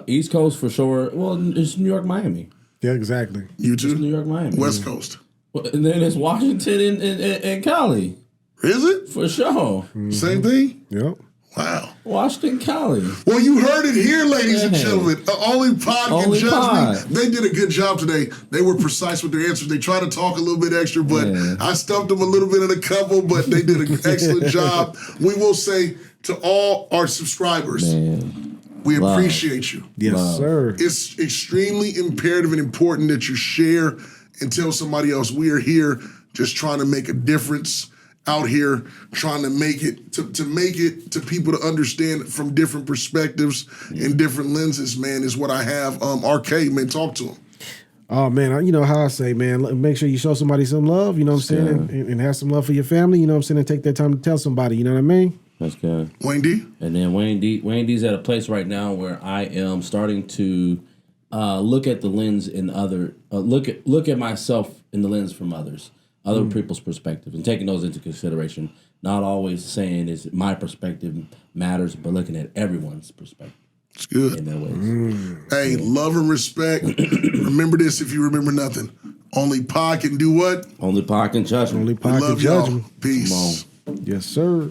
East Coast for sure. Well, it's New York, Miami. Yeah, exactly. You too? It's New York, Miami. West Coast. Well, and then it's Washington and Cali. Is it? For sure. Same thing? Yep. Wow. Washington, Cali. Well, you heard it here, ladies and gentlemen. Only Pod can judge Pod. me. They did a good job today. They were precise with their answers. They tried to talk a little bit extra, but I stumped them a little bit in a couple, but they did an excellent job. We will say to all our subscribers, we appreciate you. Yes, sir. It's extremely imperative and important that you share and tell somebody else we are here just trying to make a difference out here, trying to make it to make it to people to understand from different perspectives and different lenses, man, is what I have. RK, man, talk to him. Oh, man, you know how I say, man, make sure you show somebody some love, you know what I'm saying, and have some love for your family, you know what I'm saying, and take that time to tell somebody, you know what I mean? That's good. Wayne D? And then Wayne D's at a place right now where I am starting to look at the lens in other, look at myself in the lens from others. Other people's perspective and taking those into consideration. Not always saying is my perspective matters, but looking at everyone's perspective. It's good. In their ways. Hey, love and respect. Remember this if you remember nothing. Only Pod can do what? Only Pod can judge. Only Pod can love judge y'all. him. Peace. Yes, sir.